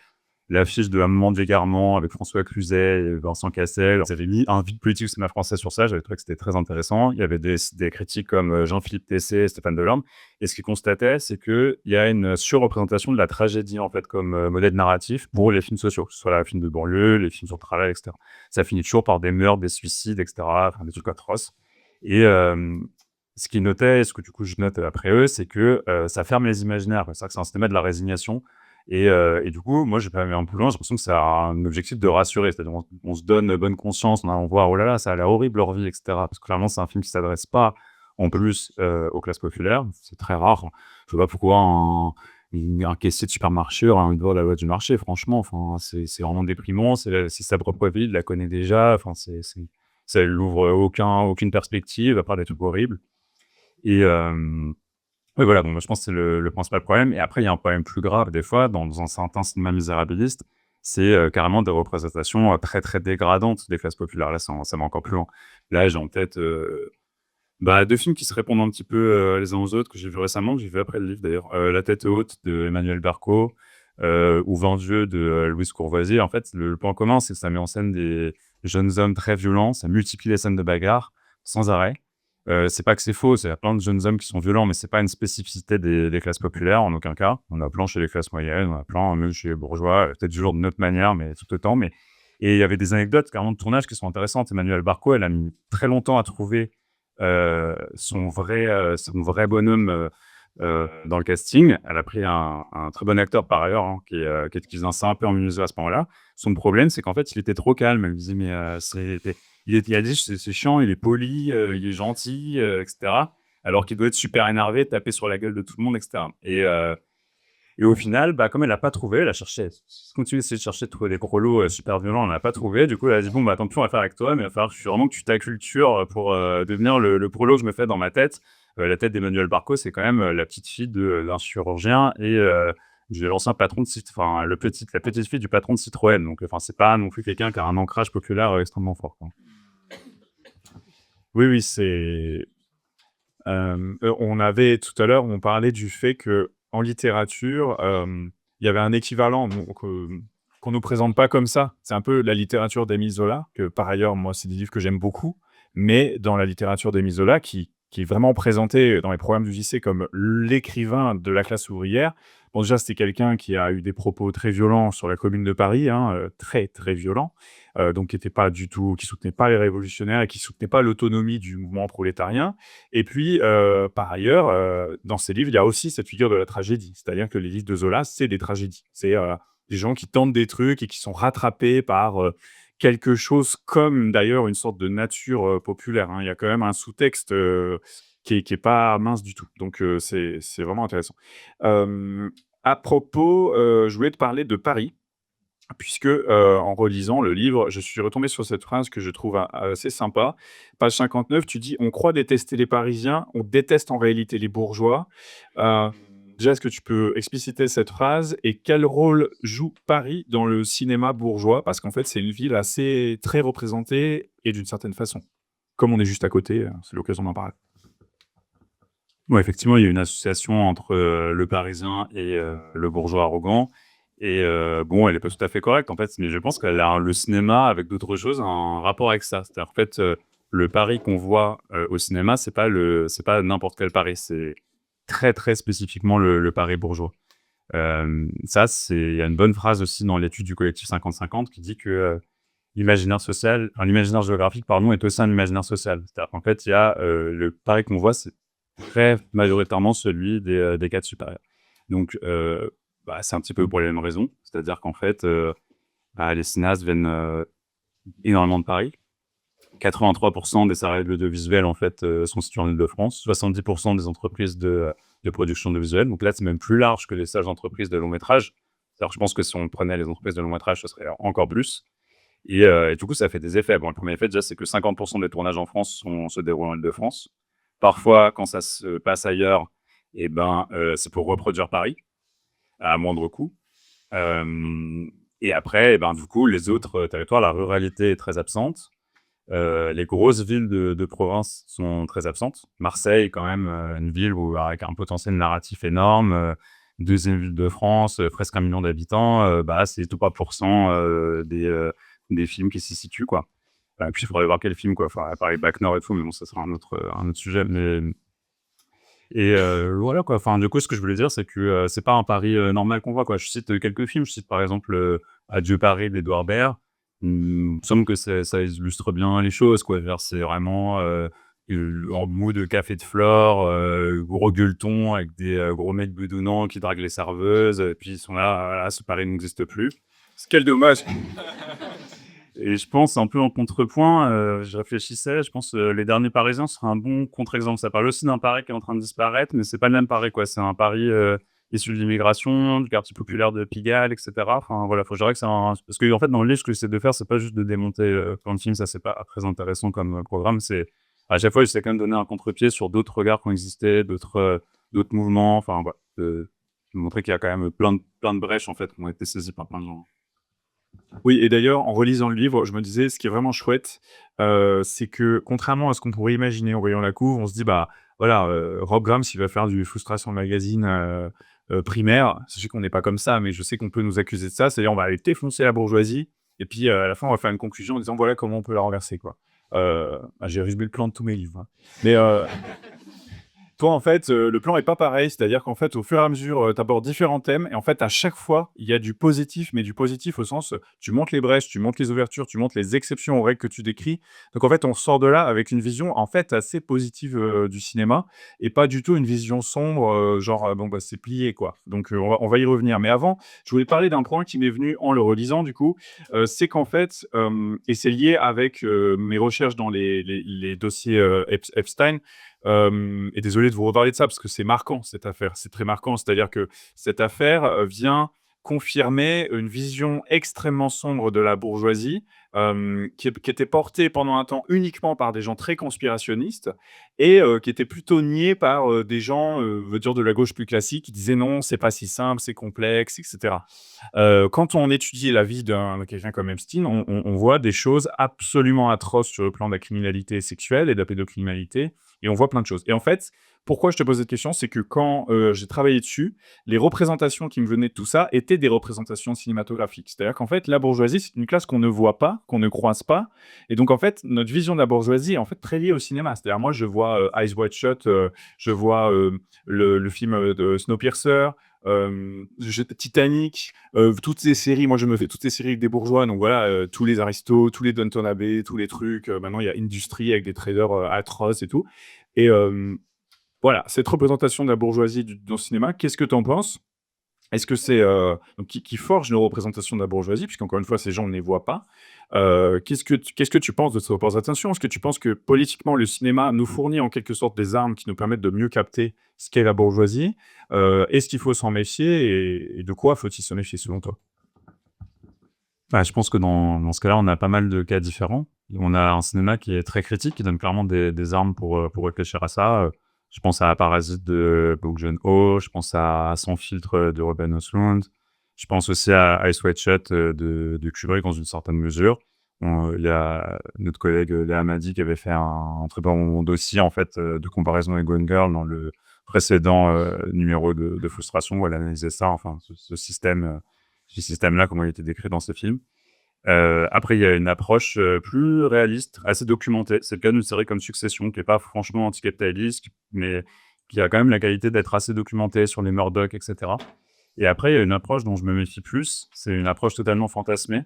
l'affiche de Un moment d'égarement avec François Cluzet et Vincent Cassel. Ils avaient mis un vide politique au cinéma français sur ça. J'avais trouvé que c'était très intéressant. Il y avait des critiques comme Jean-Philippe Tessé, Stéphane Delorme. Et ce qu'ils constataient, c'est qu'il y a une surreprésentation de la tragédie, en fait, comme modèle narratif pour les films sociaux, que ce soit les films de banlieue, les films sur le travail, etc. Ça finit toujours par des meurtres, des suicides, etc. Enfin, des trucs atroces. Et ce qu'ils notaient, et ce que du coup je note après eux, c'est que ça ferme les imaginaires. C'est-à-dire que c'est un cinéma de la résignation. Et du coup, moi, j'ai pas mis un boulot, j'ai l'impression que c'est un objectif de rassurer. C'est-à-dire, on se donne bonne conscience, on voit, oh là là, ça a l'air horrible leur vie, etc. Parce que clairement, c'est un film qui s'adresse pas, en plus, aux classes populaires. C'est très rare. Je sais pas pourquoi un caissier de supermarché aurait envie de voir la loi du marché, franchement. Enfin, c'est vraiment déprimant. C'est sa propre vie, il la connaît déjà. Enfin, ça lui ouvre aucune perspective, à part des trucs horribles. Et, oui, voilà, donc moi, je pense que c'est le principal problème. Et après, il y a un problème plus grave, des fois, dans un certain cinéma misérabiliste, c'est carrément des représentations très, très dégradantes des classes populaires. Là, ça va encore plus loin. Là, j'ai en tête 2 films qui se répondent un petit peu les uns aux autres, que j'ai vu récemment, que j'ai vu après le livre d'ailleurs. La tête haute de Emmanuel Berco ou Vendieu de Louise Courvoisier. En fait, le point commun, c'est que ça met en scène des jeunes hommes très violents, ça multiplie les scènes de bagarre sans arrêt. C'est pas que c'est faux, il y a plein de jeunes hommes qui sont violents, mais c'est pas une spécificité des classes populaires en aucun cas. On a plein chez les classes moyennes, on a plein même chez les bourgeois, peut-être toujours d'une autre manière, mais tout autant. Et il y avait des anecdotes carrément de tournage qui sont intéressantes. Emmanuelle Barco, elle a mis très longtemps à trouver son vrai bonhomme dans le casting. Elle a pris un très bon acteur par ailleurs, hein, qui faisait un peu en menuiserie à ce moment-là. Son problème, c'est qu'en fait, il était trop calme. Elle me disait, mais il a dit, c'est chiant, il est poli, il est gentil, etc. Alors qu'il doit être super énervé, taper sur la gueule de tout le monde, etc. Et au final, comme elle n'a pas trouvé, elle a cherché, elle continue d'essayer de chercher de trouver des gros lots super violents, elle n'a pas trouvé. Du coup, elle a dit, bon, tant pis, on va faire avec toi, mais il va falloir vraiment que tu t'accultures pour devenir le prolo que je me fais dans ma tête. La tête d'Emmanuel Barco, c'est quand même la petite fille d'un chirurgien et de l'ancien patron de Citroën, la petite fille du patron de Citroën. Donc, enfin, c'est pas non plus quelqu'un qui a un ancrage populaire extrêmement fort, quoi. Oui, oui, c'est on avait tout à l'heure, on parlait du fait que en littérature, il y avait un équivalent donc qu'on nous présente pas comme ça. C'est un peu la littérature d'Émile Zola, que par ailleurs, moi, c'est des livres que j'aime beaucoup. mais dans la littérature d'Émile Zola, qui est vraiment présenté dans les programmes du lycée comme l'écrivain de la classe ouvrière. Bon, déjà, c'était quelqu'un qui a eu des propos très violents sur la Commune de Paris, hein, très, très violents, donc qui était pas du tout qui soutenait pas les révolutionnaires et qui soutenait pas l'autonomie du mouvement prolétarien. Et puis, par ailleurs, dans ses livres, il y a aussi cette figure de la tragédie. C'est-à-dire que les livres de Zola, c'est des tragédies. C'est, des gens qui tentent des trucs et qui sont rattrapés par, quelque chose comme d'ailleurs une sorte de nature, populaire, hein. Il y a quand même un sous-texte, qui est pas mince du tout. Donc, c'est vraiment intéressant. À propos, je voulais te parler de Paris, puisque, en relisant le livre, je suis retombé sur cette phrase que je trouve assez sympa. Page 59, tu dis: «On croit détester les Parisiens, on déteste en réalité les bourgeois». Heu, Déjà, est-ce que tu peux expliciter cette phrase et quel rôle joue Paris dans le cinéma bourgeois? Parce qu'en fait, c'est une ville assez très représentée et d'une certaine façon. Comme on est juste à côté, c'est l'occasion d'en parler. Ouais, effectivement, il y a une association entre, le Parisien et le bourgeois arrogant et bon, elle est pas tout à fait correcte, en fait, mais je pense qu'elle a le cinéma avec d'autres choses, un rapport avec ça. C'est-à-dire, en fait, le Paris qu'on voit, au cinéma, c'est pas n'importe quel Paris, c'est très, très spécifiquement le Paris bourgeois. Ça, c'est il y a une bonne phrase aussi dans l'étude du collectif 50-50 qui dit que, l'imaginaire géographique, pardon, est aussi un imaginaire social. C'est-à-dire qu'en fait, il y a, le Paris qu'on voit, c'est très majoritairement celui des cadres supérieurs. Donc, bah, c'est un petit peu pour les mêmes raisons. C'est-à-dire qu'en fait, bah, les cinéastes viennent, énormément de Paris. 83 des salariés de l'audiovisuel, en fait, sont situés en Île-de-France. 70 des entreprises de production audiovisuelle. Donc là, c'est même plus large que les seules entreprises de long métrage. Alors, je pense que si on prenait les entreprises de long métrage, ce serait encore plus. Et du coup, ça fait des effets. Bon, le premier effet, déjà, c'est que 50 des tournages en France se déroulent en Île-de-France. Parfois, quand ça se passe ailleurs, eh ben, c'est pour reproduire Paris à moindre coût. Et après, eh ben, du coup, les autres territoires, la ruralité est très absente. Les grosses villes de province sont très absentes. Marseille, quand même, une ville avec un potentiel narratif énorme. Deuxième ville de France, presque 1 million d'habitants. Bah, c'est tout 3% des films qui s'y situent, quoi. Puis, il faudrait voir quel film, quoi. Enfin, à Paris Bac Nord et tout, mais bon, ça sera un autre sujet. Voilà, quoi. Enfin, du coup, ce que je voulais dire, c'est que c'est pas un Paris normal qu'on voit, quoi. Je cite quelques films. Je cite par exemple Adieu Paris d'Edouard Baird. Il me semble que ça illustre bien les choses, quoi. Genre, c'est vraiment en mot de café de flore, gros gueuleton avec des gros mecs bedonnants qui draguent les serveuses. Et puis ils sont là, voilà, ce Paris n'existe plus. Quel dommage! Et je pense un peu en contrepoint, je réfléchissais, je pense, Les Derniers Parisiens serait un bon contre-exemple. Ça parle aussi d'un Paris qui est en train de disparaître, mais c'est pas le même Paris, quoi. C'est un Paris, issu de l'immigration, du quartier populaire de Pigalle et cetera. Enfin voilà, je dirais que c'est un parce qu'en fait, dans le livre, ce que j'essaie de faire, c'est pas juste de démonter, plein de films, ça c'est pas très intéressant comme, programme. C'est à chaque fois, j'essaie quand même de donner un contre-pied sur d'autres regards qui ont existé, d'autres mouvements, enfin voilà, de montrer qu'il y a quand même plein de brèches, en fait, qui ont été saisies par plein de gens. Oui, et d'ailleurs, en relisant le livre, je me disais, ce qui est vraiment chouette, c'est que contrairement à ce qu'on pourrait imaginer en voyant la couve, on se dit: «Bah, voilà, Rob Grams, il va faire du Frustration Magazine, primaire». Sachez qu'on n'est pas comme ça, mais je sais qu'on peut nous accuser de ça. C'est-à-dire, on va aller défoncer la bourgeoisie et puis, à la fin, on va faire une conclusion en disant: «Voilà comment on peut la renverser», quoi. J'ai résumé le plan de tous mes livres, hein. Mais, toi, en fait, le plan est pas pareil. C'est-à-dire qu'en fait, au fur et à mesure, tu abordes différents thèmes et en fait, à chaque fois, il y a du positif, mais du positif au sens, tu montes les brèches, tu montes les ouvertures, tu montes les exceptions aux règles que tu décris. Donc en fait, on sort de là avec une vision, en fait, assez positive, du cinéma et pas du tout une vision sombre, genre, bon, bah, c'est plié, quoi. Donc on va y revenir. Mais avant, je voulais parler d'un point qui m'est venu en le relisant, du coup, c'est qu'en fait, et c'est lié avec, mes recherches dans les dossiers, Epstein. Et désolé de vous reparler de ça parce que c'est marquant cette affaire, c'est très marquant. C'est-à-dire que cette affaire, vient confirmer une vision extrêmement sombre de la bourgeoisie, qui était portée pendant un temps uniquement par des gens très conspirationnistes et qui était plutôt niée par, des gens, veut dire de la gauche plus classique qui disaient: «Non, c'est pas si simple, c'est complexe» et cetera. Quand on étudie la vie de quelqu'un comme Epstein, on voit des choses absolument atroces sur le plan de la criminalité sexuelle et de la pédocriminalité et on voit plein de choses. Et en fait, pourquoi je te pose cette question, c'est que quand j'ai travaillé dessus, les représentations qui me venaient de tout ça étaient des représentations cinématographiques. C'est-à-dire qu'en fait, la bourgeoisie, c'est une classe qu'on ne voit pas, qu'on ne croise pas, et donc en fait, notre vision de la bourgeoisie est en fait très liée au cinéma. C'est-à-dire moi, je vois Eyes Wide Shut, je vois le film de Snowpiercer, Titanic, toutes ces séries. Moi, je me fais toutes ces séries avec des bourgeois. Donc voilà, tous les Aristos, tous les Downton Abbey, tous les trucs. Maintenant, il y a Industry avec des traders atroces et tout. Et voilà, cette représentation de la bourgeoisie dans le cinéma, qu'est-ce que tu en penses? Est-ce que c'est donc qui forge nos représentations de la bourgeoisie, puisqu'encore une fois, ces gens ne les voient pas. Qu'est-ce que tu penses de cette représentation? Est-ce que tu penses que politiquement, le cinéma nous fournit en quelque sorte des armes qui nous permettent de mieux capter ce qu'est la bourgeoisie? Est-ce qu'il faut s'en méfier et de quoi faut-il se méfier selon toi? Bah, je pense que dans ce cas-là, on a pas mal de cas différents. On a un cinéma qui est très critique, qui donne clairement des armes pour réfléchir à ça. Je pense à Parasite de Bong Joon-ho, je pense à Sans filtre de Ruben Östlund, je pense aussi à Eyes Wide Shut de Kubrick dans une certaine mesure. Il y a notre collègue Léa Hamadi qui avait fait un très bon dossier en fait de comparaison avec Gone Girl dans le précédent numéro de Frustration où elle analysait ça, enfin ce système-là, comment il était décrit dans ce film. Après, il y a une approche plus réaliste, assez documentée. C'est le cas d'une série comme Succession, qui n'est pas franchement anticapitaliste, mais qui a quand même la qualité d'être assez documentée sur les Murdoch, etc. Et après, il y a une approche dont je me méfie plus. C'est une approche totalement fantasmée,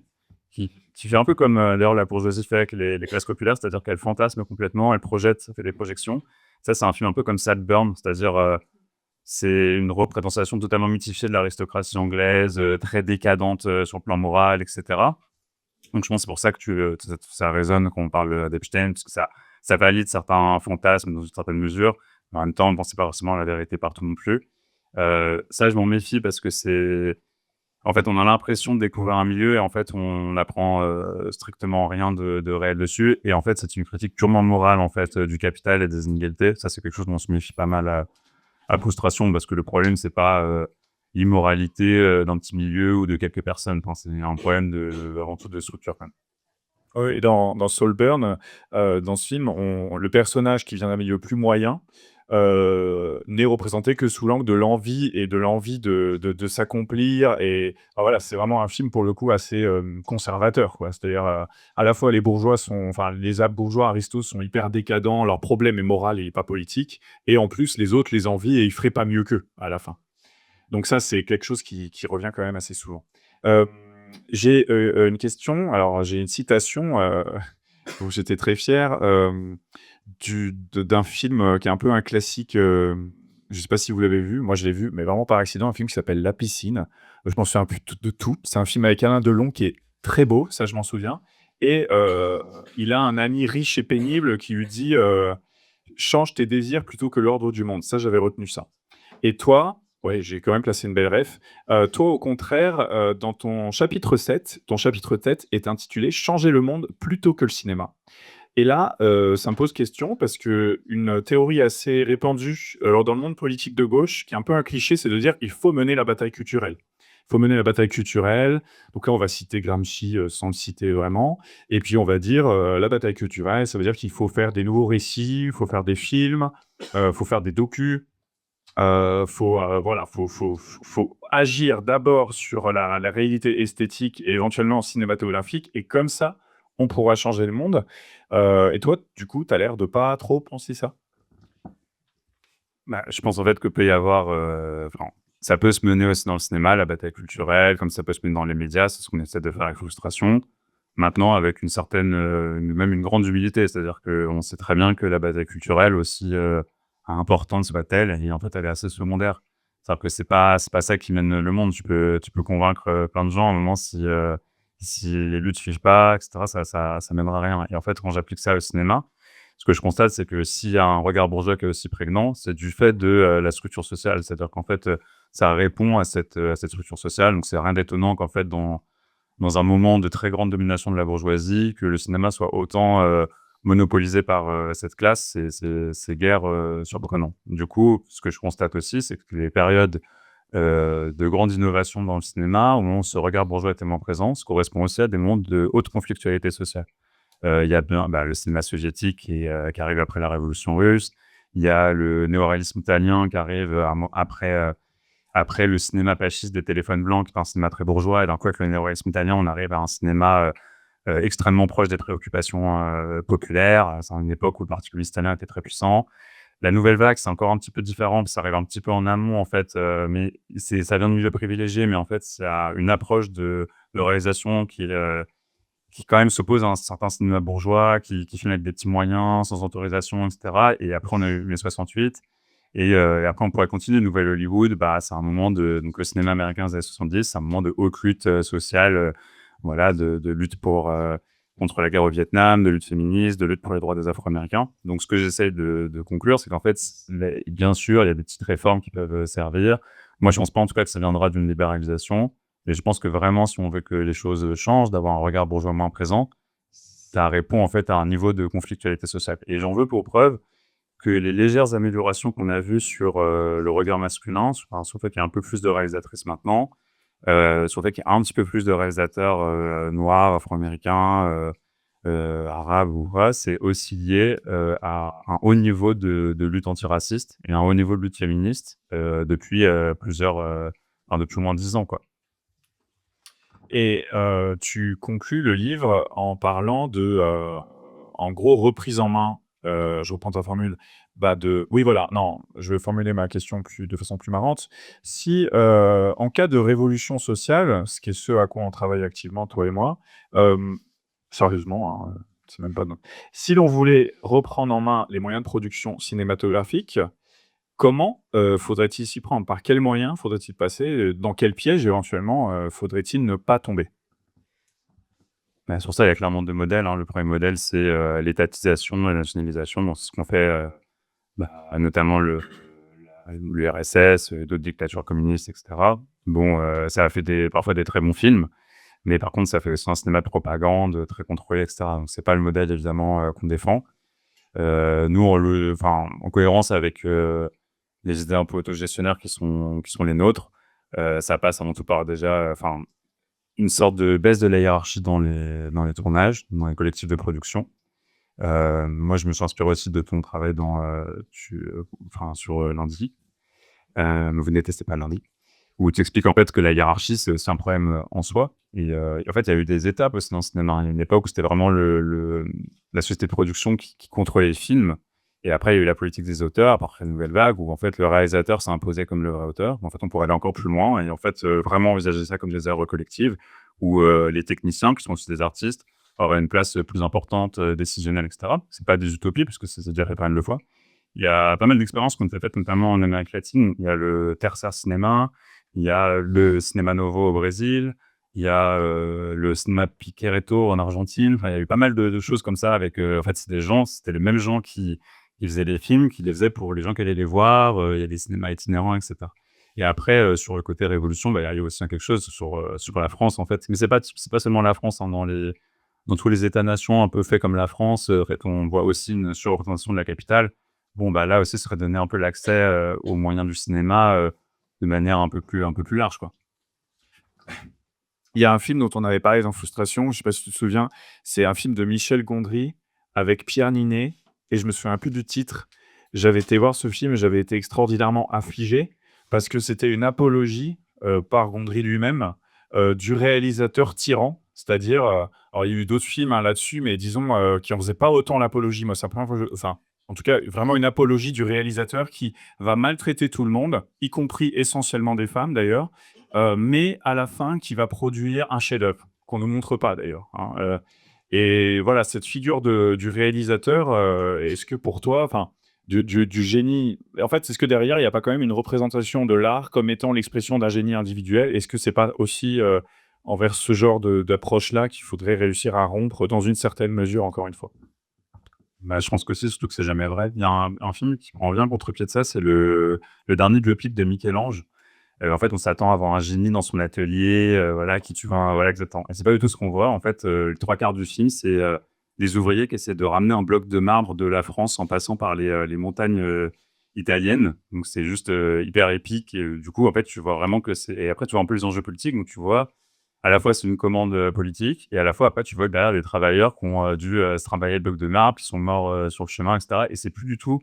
qui fait un peu comme d'ailleurs la bourgeoisie fait avec les classes populaires, c'est-à-dire qu'elle fantasme complètement, elle projette, ça fait des projections. Ça, c'est un film un peu comme Saltburn, c'est-à-dire c'est une représentation totalement mythifiée de l'aristocratie anglaise, très décadente sur le plan moral, etc. Donc je pense que c'est pour ça que ça résonne quand on parle d'Epstein, parce que ça valide certains fantasmes dans une certaine mesure. Mais en même temps, bon, c'est pas forcément la vérité partout non plus. Ça, je m'en méfie parce que en fait, on a l'impression de découvrir un milieu et en fait, on apprend strictement rien de réel dessus. Et en fait, c'est une critique purement morale en fait du capital et des inégalités. Ça, c'est quelque chose dont on se méfie pas mal à frustration parce que le problème, c'est pas l'immoralité d'un petit milieu ou de quelques personnes. Enfin, c'est un problème avant tout de structure quand même. Oui, et dans Saltburn, dans ce film, le personnage qui vient d'un milieu plus moyen, n'est représenté que sous l'angle de l'envie et de l'envie de s'accomplir et voilà, c'est vraiment un film pour le coup assez, conservateur, quoi. C'est-à-dire, à la fois les bourgeois les bourgeois aristos sont hyper décadents, leur problème est moral et pas politique et en plus les autres les envient et ils feraient pas mieux qu'eux, à la fin. Donc ça, c'est quelque chose qui revient quand même assez souvent. Hem, j'ai, une question, alors j'ai une citation, dont j'étais très fier, d'un film qui est un peu un classique, je sais pas si vous l'avez vu, moi je l'ai vu, mais vraiment par accident, un film qui s'appelle La Piscine. Je m'en souviens plus de tout. C'est un film avec Alain Delon qui est très beau, ça je m'en souviens et il a un ami riche et pénible qui lui dit, «Change tes désirs plutôt que l'ordre du monde». Ça, j'avais retenu ça. Et toi, ouais, j'ai quand même placé une belle ref. Toi, au contraire, dans ton chapitre tête est intitulé «Changer le monde plutôt que le cinéma». Et là, ça me pose question parce qu'une théorie assez répandue, alors dans le monde politique de gauche, qui est un peu un cliché, c'est de dire: «Il faut mener la bataille culturelle». Il faut mener la bataille culturelle. Donc là, on va citer Gramsci, sans le citer vraiment et puis on va dire, la bataille culturelle, ça veut dire qu'il faut faire des nouveaux récits, il faut faire des films, faut faire des docus. Voilà, faut agir d'abord sur la réalité esthétique et éventuellement cinématographique et comme ça, on pourra changer le monde. Et toi, du coup, tu as l'air de pas trop penser ça? Bah, je pense en fait que peut y avoir, enfin, ça peut se mener aussi dans le cinéma, la bataille culturelle, comme ça peut se mener dans les médias, c'est ce qu'on essaie de faire avec Frustration. Maintenant, avec une certaine, même une grande humilité, c'est-à-dire qu'on sait très bien que la bataille culturelle, aussi importante soit-elle, et en fait, elle est assez secondaire. C'est-à-dire que c'est pas ça qui mène le monde. Tu peux convaincre plein de gens à un moment si les luttes suivent pas, etc., ça mènera à rien. Et en fait, quand j'applique ça au cinéma, ce que je constate, c'est que s'il y a un regard bourgeois qui est aussi prégnant, c'est du fait de la structure sociale. C'est-à-dire qu'en fait, ça répond à cette structure sociale. Donc, c'est rien d'étonnant qu'en fait, dans un moment de très grande domination de la bourgeoisie, que le cinéma soit autant monopolisé par cette classe, c'est guère surprenant. Du coup, ce que je constate aussi, c'est que les périodes de grande innovation dans le cinéma, où ce regard bourgeois est tellement présent, ça correspond aussi à des moments de haute conflictualité sociale. Il y a le cinéma soviétique qui arrive après la révolution russe. Il y a le néoréalisme italien qui arrive après le cinéma fasciste des téléphones blancs, qui est un cinéma très bourgeois. Et d'un coup, avec le néoréalisme italien, on arrive à un cinéma extrêmement proche des préoccupations populaires. C'est une époque où le Parti communiste italien était très puissant. La nouvelle vague, c'est encore un petit peu différent, ça arrive un petit peu en amont, en fait, mais ça vient de milieux privilégiés, mais en fait, ça une approche de réalisation qui quand même s'oppose à un certain cinéma bourgeois, qui filme avec des petits moyens, sans autorisation, et cetera. Et après, on a eu mai 68 et après, on pourrait continuer. Nouvelle Hollywood, c'est un moment donc le cinéma américain des années 70, c'est un moment de haute lutte sociale, voilà, de lutte contre la guerre au Vietnam, de lutte féministe, de lutte pour les droits des Afro-Américains. Donc, ce que j'essaie de conclure, c'est qu'en fait, bien sûr, il y a des petites réformes qui peuvent servir. Moi, je pense pas en tout cas que ça viendra d'une libéralisation. Mais je pense que vraiment, si on veut que les choses changent, d'avoir un regard bourgeois moins présent, ça répond en fait à un niveau de conflictualité sociale. Et j'en veux pour preuve que les légères améliorations qu'on a vues sur le regard masculin, sur le fait qu'il y a un peu plus de réalisatrices maintenant, sur le fait qu'il y a un petit peu plus de réalisateurs noirs, afro-américains, arabes ou quoi, c'est aussi lié à un haut niveau de lutte antiraciste et un haut niveau de lutte féministe depuis depuis au moins 10 ans, quoi. Et tu conclus le livre en parlant en gros, reprise en main, je reprends ta formule, oui, voilà, non, je vais formuler ma question de façon plus marrante. Si, en cas de révolution sociale, ce qui est ce à quoi on travaille activement, toi et moi, sérieusement, hein, c'est même pas si l'on voulait reprendre en main les moyens de production cinématographique, comment, faudrait-il s'y prendre? Par quels moyens faudrait-il passer? Dans quel piège éventuellement, faudrait-il ne pas tomber? Sur ça, il y a clairement 2 modèles, hein. Le premier modèle, c'est l'étatisation et la nationalisation. Donc c'est ce qu'ont fait notamment l'URSS, d'autres dictatures communistes, et cetera. Bon, ça a fait parfois des très bons films, mais par contre, ça fait aussi un cinéma de propagande très contrôlé, et cetera. Donc c'est pas le modèle évidemment qu'on défend. Nous, en cohérence avec les idées un peu autogestionnaires qui sont les nôtres, ça passe avant tout par déjà, une sorte de baisse de la hiérarchie dans les tournages, dans les collectifs de production. Moi, je me suis inspiré aussi de ton travail sur Lundi. Vous ne détestez pas Lundi, où tu expliques en fait que la hiérarchie, c'est aussi un problème en soi. Et en fait, il y a eu des étapes aussi dans le cinéma. Il y a une époque où c'était vraiment la société de production qui contrôlait les films. Et après, il y a eu la politique des auteurs, après la nouvelle vague, où en fait, le réalisateur s'est imposé comme le vrai auteur. En fait, on pourrait aller encore plus loin et en fait, vraiment envisager ça comme des œuvres collectives, où les techniciens, qui sont aussi des artistes, auraient une place plus importante, décisionnelle, et cetera. C'est pas des utopies, puisque c'est déjà fait pas mal de fois. Il y a pas mal d'expériences qui ont été faites, notamment en Amérique latine. Il y a le Tercer Cinéma, il y a le Cinéma Novo au Brésil, il y a le Cinéma Piquereto en Argentine. Enfin, il y a eu pas mal de choses comme ça avec, en fait, c'était les mêmes gens qui faisaient les films, qui les faisaient pour les gens qui allaient les voir. Il y a des cinémas itinérants, et cetera. Et après, sur le côté révolution, il y a eu aussi quelque chose sur la France, en fait. Mais c'est pas seulement la France, hein, dans tous les États-nations un peu faits comme la France, on voit aussi une surreprésentation de la capitale. Bon, là aussi, ce serait donner un peu l'accès aux moyens du cinéma de manière un peu plus large, quoi. Il y a un film dont on avait parlé dans Frustration, je sais pas si tu te souviens, c'est un film de Michel Gondry avec Pierre Ninet et je me souviens plus du titre. J'avais été voir ce film et j'avais été extraordinairement affligé parce que c'était une apologie, par Gondry lui-même, du réalisateur tyran. C'est-à-dire, alors il y a eu d'autres films, hein, là-dessus, mais disons, qui en faisaient pas autant l'apologie. Moi, c'est la première fois en tout cas, vraiment une apologie du réalisateur qui va maltraiter tout le monde, y compris essentiellement des femmes d'ailleurs, mais à la fin qui va produire un chef-d'œuvre, qu'on ne nous montre pas d'ailleurs, hein, et voilà, cette figure du réalisateur, est-ce que pour toi, du génie, en fait, est-ce que derrière, il n'y a pas quand même une représentation de l'art comme étant l'expression d'un génie individuel? Est-ce que c'est pas aussi envers ce genre d'approche-là qu'il faudrait réussir à rompre dans une certaine mesure, encore une fois? Je pense qu'aussi, surtout que c'est jamais vrai. Il y a un film qui prend bien contre-pied de ça, c'est le dernier biopic de Michel-Ange. En fait, on s'attend à voir un génie dans son atelier, voilà, qui tue voilà, exactement. Et c'est pas du tout ce qu'on voit. En fait, les 3/4 du film, c'est des ouvriers qui essaient de ramener un bloc de marbre de la France en passant par les montagnes italiennes. Donc, c'est juste hyper épique. Et du coup, en fait, tu vois vraiment que c'est... Et après, tu vois un peu les enjeux politiques. Donc, tu vois à la fois c'est une commande politique, et à la fois après tu vois que derrière des travailleurs qui ont dû se trimballer le bloc de marbre, qui sont morts sur le chemin, etc. Et c'est plus du tout,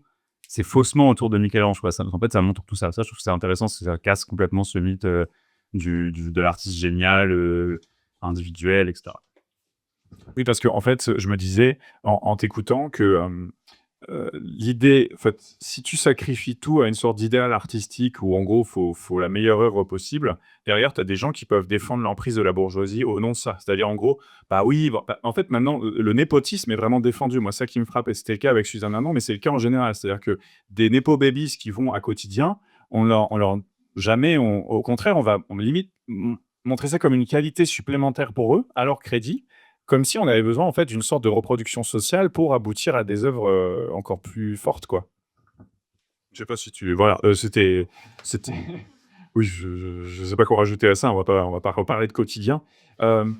c'est faussement autour de Michel-Ange, quoi. En fait, ça montre tout ça. Ça, je trouve que c'est intéressant, parce que ça casse complètement ce mythe de l'artiste génial, individuel, etc. Oui, parce qu'en fait, je me disais, en t'écoutant, que l'idée, en fait, si tu sacrifies tout à une sorte d'idéal artistique où, en gros, faut la meilleure œuvre possible, derrière, tu as des gens qui peuvent défendre l'emprise de la bourgeoisie au nom de ça. C'est-à-dire, en gros, bah oui, en fait, maintenant, le népotisme est vraiment défendu. Moi, ça qui me frappe, et c'était le cas avec Suzanne Arnan, mais c'est le cas en général. C'est-à-dire que des népo-babies qui vont à quotidien, jamais, au contraire, on limite montrer ça comme une qualité supplémentaire pour eux, à leur crédit, comme si on avait besoin, en fait, d'une sorte de reproduction sociale pour aboutir à des œuvres, encore plus fortes, quoi. Je sais pas si tu voilà, c'était oui, je sais pas quoi rajouter à ça, on va pas reparler de quotidien. Hem,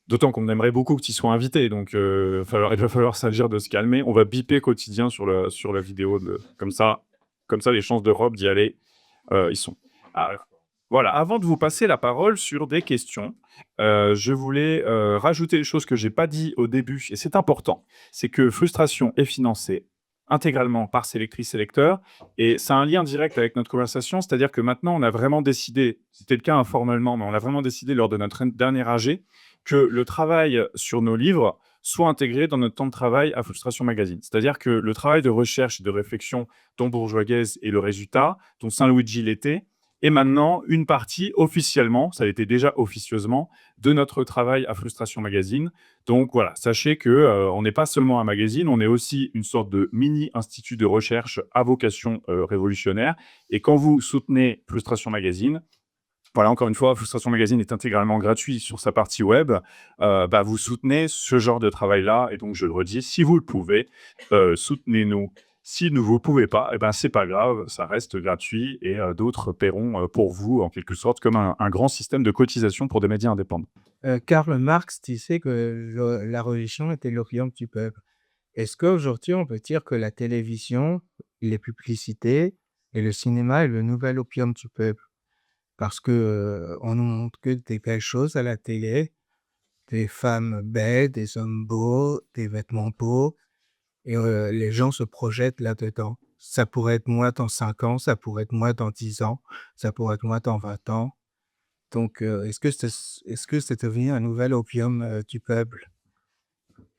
D'autant qu'on aimerait beaucoup que tu sois invité, donc il va falloir s'agir de se calmer. On va biper quotidien sur la vidéo de comme ça les chances de Rob d'y aller, ils sont. Ah, voilà, avant de vous passer la parole sur des questions, je voulais, rajouter des choses que j'ai pas dit au début et c'est important. C'est que Frustration est financée intégralement par ses lectrices et lecteurs et ça a un lien direct avec notre conversation. C'est-à-dire que maintenant, on a vraiment décidé, c'était le cas informellement, mais on a vraiment décidé lors de notre dernier AG, que le travail sur nos livres soit intégré dans notre temps de travail à Frustration Magazine. C'est-à-dire que le travail de recherche et de réflexion dont Bourgeois-Guèze est le résultat, dont Saint-Luigi l'était, est maintenant une partie officiellement, ça l'était déjà officieusement, de notre travail à Frustration Magazine. Donc voilà, sachez que on n'est pas seulement un magazine, on est aussi une sorte de mini institut de recherche à vocation révolutionnaire. Et quand vous soutenez Frustration Magazine, voilà, encore une fois, Frustration Magazine est intégralement gratuit sur sa partie web. Bah, vous soutenez ce genre de travail-là. Et donc, je le redis, si vous le pouvez, soutenez-nous. Si vous ne pouvez pas, eh ben, c'est pas grave, ça reste gratuit et d'autres paieront pour vous, en quelque sorte, comme un grand système de cotisation pour des médias indépendants. Karl Marx disait que la religion était l'opium du peuple. Est-ce qu'aujourd'hui, on peut dire que la télévision, les publicités et le cinéma est le nouvel opium du peuple? Parce que, on nous montre que des belles choses à la télé, des femmes belles, des hommes beaux, des vêtements beaux et les gens se projettent là-dedans. Ça pourrait être moi dans 5 ans, ça pourrait être moi dans 10 ans, ça pourrait être moi dans 20 ans. Donc, est-ce que c'est devenu un nouvel opium, du peuple?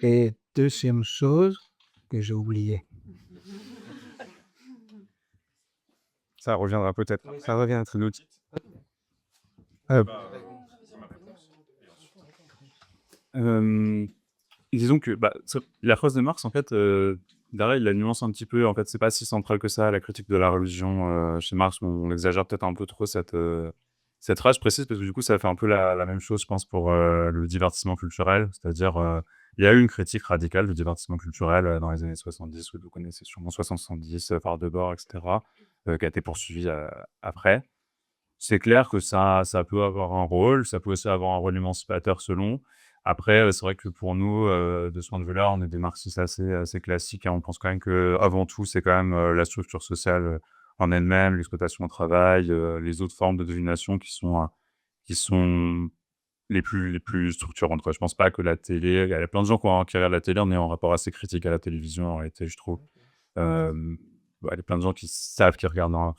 Et deuxième chose que j'ai oublié. Ça reviendra peut-être. Ça revient à Nous, Heu, disons que bah, la phrase de Marx, en fait, derrière, il la nuance un petit peu. En fait, c'est pas si central que ça, la critique de la religion. Chez Marx, on exagère peut-être un peu trop cette phrase. Je précise parce que du coup, ça fait un peu la même chose, je pense, pour le divertissement culturel. C'est-à-dire, il y a eu une critique radicale du divertissement culturel dans les années 70, vous connaissez sûrement 70, Phare de bord, etc., qui a été poursuivi après. C'est clair que ça peut avoir un rôle, ça peut aussi avoir un rôle émancipateur selon. Après, c'est vrai que pour nous, de ce point de vue-là, on est des marxistes assez classiques, hein. On pense quand même qu'avant tout, c'est quand même, la structure sociale, en elle-même, l'exploitation au travail, les autres formes de domination qui sont les plus structurantes, quoi. Je pense pas que la télé, il y a plein de gens qui regardent la télé, on est en rapport assez critique à la télévision en réalité, je trouve. Hem, il y a plein de gens qui savent qu'ils regardent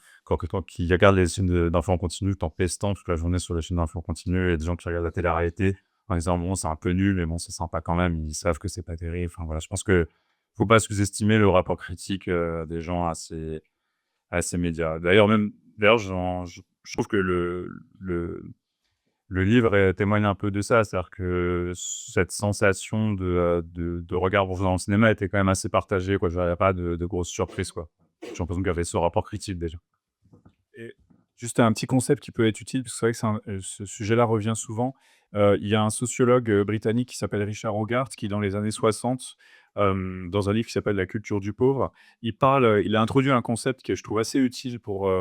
qui regardent les chaînes d'infos en continu tout en pestant toute la journée sur les chaînes d'infos en continu, et des gens qui regardent la télé-réalité en disant: «Bon, c'est un peu nul, mais bon, c'est sympa quand même». Ils savent que c'est pas terrible. Enfin voilà, je pense que faut pas sous-estimer le rapport critique, des gens à ces médias. D'ailleurs, je trouve que le livre, témoigne un peu de ça. C'est-à-dire que cette sensation de regard bourgeois dans le cinéma était quand même assez partagée, quoi. Genre, il y a pas de grosses surprises, quoi. J'ai l'impression qu'il y avait ce rapport critique déjà. Et juste un petit concept qui peut être utile, parce que c'est vrai que ce sujet-là revient souvent. Il y a un sociologue britannique qui s'appelle Richard Hogarth, qui, dans les années 60, dans un livre qui s'appelle La culture du pauvre, il a introduit un concept que je trouve assez utile pour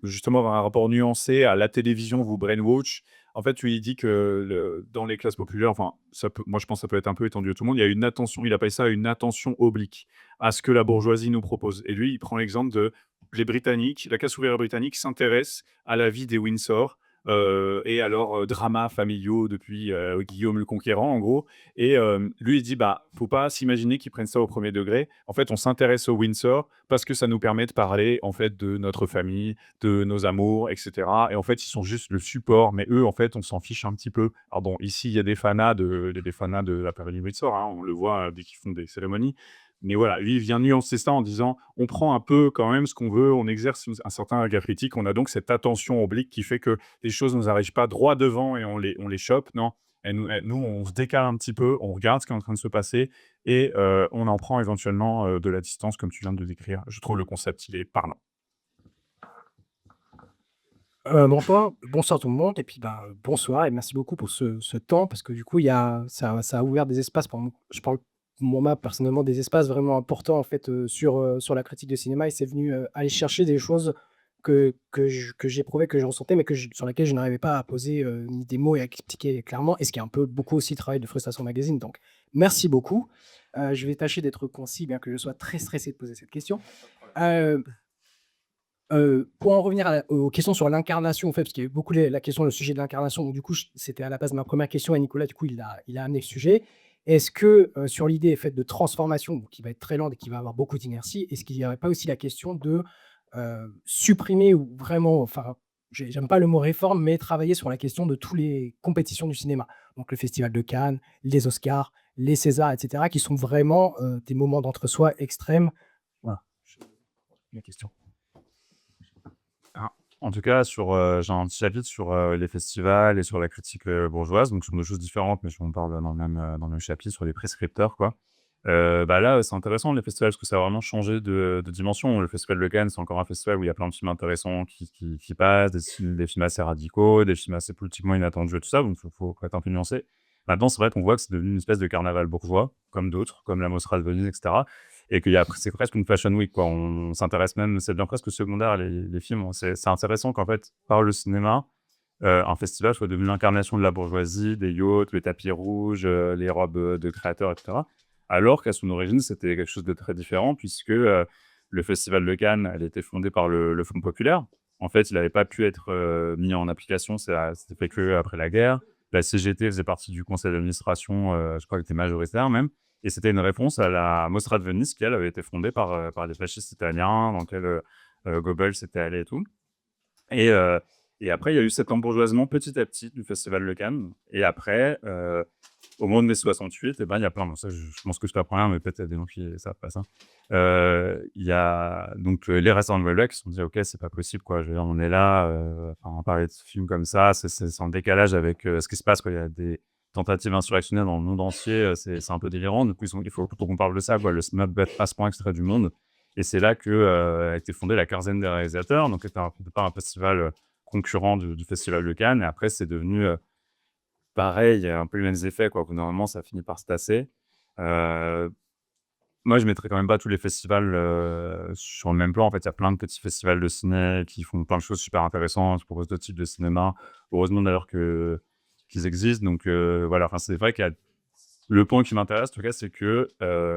justement avoir un rapport nuancé à la télévision, vous brainwash. En fait, où il dit que dans les classes populaires, enfin, moi je pense que ça peut être un peu étendu à tout le monde, il y a une attention, il appelle ça une attention oblique à ce que la bourgeoisie nous propose. Et lui, il prend l'exemple de les Britanniques, la classe ouvrière britannique s'intéresse à la vie des Windsor et alors dramas familiaux depuis Guillaume le Conquérant en gros. Et lui il dit bah faut pas s'imaginer qu'ils prennent ça au premier degré. En fait on s'intéresse au Windsor parce que ça nous permet de parler en fait de notre famille, de nos amours, etc. Et en fait ils sont juste le support, mais eux en fait on s'en fiche un petit peu. Alors bon ici il y a des fanas de la période Windsor, hein, on le voit dès qu'ils font des cérémonies. Mais voilà, lui, il vient nuancer ça en disant on prend un peu quand même ce qu'on veut, on exerce un certain regard critique, on a donc cette attention oblique qui fait que les choses ne nous arrivent pas droit devant et on les chope. Non, nous, on se décale un petit peu, on regarde ce qui est en train de se passer et on en prend éventuellement de la distance, comme tu viens de décrire. Je trouve le concept, il est parlant. Bonsoir tout le monde et puis, bonsoir et merci beaucoup pour ce temps parce que du coup, ça a ouvert des espaces pour moi. Je parle pour moi personnellement des espaces vraiment importants en fait, sur la critique de cinéma et c'est venu, aller chercher des choses que j'éprouvais, que je ressentais, mais sur lesquelles je n'arrivais pas à poser, ni des mots et à expliquer clairement et ce qui est un peu beaucoup aussi le travail de Frustration Magazine donc merci beaucoup. Je vais tâcher d'être concis bien que je sois très stressé de poser cette question. Heu pour en revenir aux questions sur l'incarnation, en fait, parce qu'il y a eu beaucoup la question, le sujet de l'incarnation. Donc, du coup, c'était à la base ma première question et Nicolas, du coup, il a amené le sujet. Est-ce que sur l'idée faite de transformation, qui va être très lente et qui va avoir beaucoup d'inertie, est-ce qu'il n'y aurait pas aussi la question de supprimer ou vraiment, enfin, j'aime pas le mot réforme, mais travailler sur la question de toutes les compétitions du cinéma. Donc, le Festival de Cannes, les Oscars, les Césars, etc., qui sont vraiment des moments d'entre-soi extrêmes. Voilà. La question. En tout cas, j'ai un petit chapitre sur les festivals et sur la critique bourgeoise, donc ce sont deux choses différentes, mais on parle dans le même chapitre sur les prescripteurs, quoi. Là, c'est intéressant les festivals parce que ça a vraiment changé de dimension. Le Festival de Cannes, c'est encore un festival où il y a plein de films intéressants qui passent, des films assez radicaux, des films assez politiquement inattendus et tout ça, donc faut être un peu nuancé. Maintenant, c'est vrai qu'on voit que c'est devenu une espèce de carnaval bourgeois, comme d'autres, comme la Mostra de Venise, etc. Et c'est presque une fashion week, quoi. On s'intéresse même, c'est bien presque secondaire, les films. C'est intéressant qu'en fait, par le cinéma, un festival soit devenu l'incarnation de la bourgeoisie, des yachts, les tapis rouges, les robes de créateurs, etc. Alors qu'à son origine, c'était quelque chose de très différent, puisque le Festival de Cannes, elle était fondée par le Fonds populaire. En fait, il n'avait pas pu être mis en application, c'était fait qu'après la guerre. La CGT faisait partie du conseil d'administration, je crois qu'elle était majoritaire même. Et c'était une réponse à la Mostra de Venise, qui, elle, avait été fondée par des fascistes italiens, dans lequel Goebbels était allé et tout. Et après, il y a eu cet embourgeoisement petit à petit du Festival de Cannes. Et après, au moment de mai 68, il y a plein. Ça, je pense que je t'apprends rien, mais peut-être il y a des gens qui savent pas ça. Il y a donc les restaurants de Welbeck qui se sont dit ok, c'est pas possible, quoi. Je veux dire, on est là, on parler de films comme ça, c'est en décalage avec ce qui se passe, quoi. Il y a des tentatives insurrectionnelles dans le monde entier, c'est un peu délirant. Du coup, il faut qu'on parle de ça, quoi. Le cinéma doit être à ce point extrait du monde. Et c'est là a été fondée la quinzaine des réalisateurs, donc c'était un festival concurrent du Festival de Cannes. Et après, c'est devenu pareil, il y a un peu les mêmes effets, quoi. Normalement, ça finit par se tasser. Moi, je mettrais quand même pas tous les festivals sur le même plan. En fait, il y a plein de petits festivals de ciné qui font plein de choses super intéressantes, qui proposent d'autres types de cinéma. Heureusement d'ailleurs qu'ils existent. Donc voilà, enfin, c'est vrai qu'il y a le point qui m'intéresse, en tout cas, c'est que,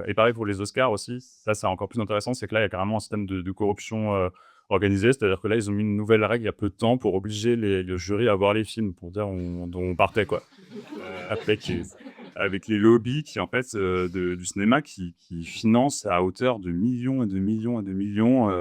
et pareil pour les Oscars aussi, ça c'est encore plus intéressant, c'est que là, il y a carrément un système de corruption organisée, c'est-à-dire que là, ils ont mis une nouvelle règle il y a peu de temps pour obliger le jury à voir les films, pour dire dont on partait, quoi. Avec les lobbies qui, en fait, du cinéma qui financent à hauteur de millions et de millions et de millions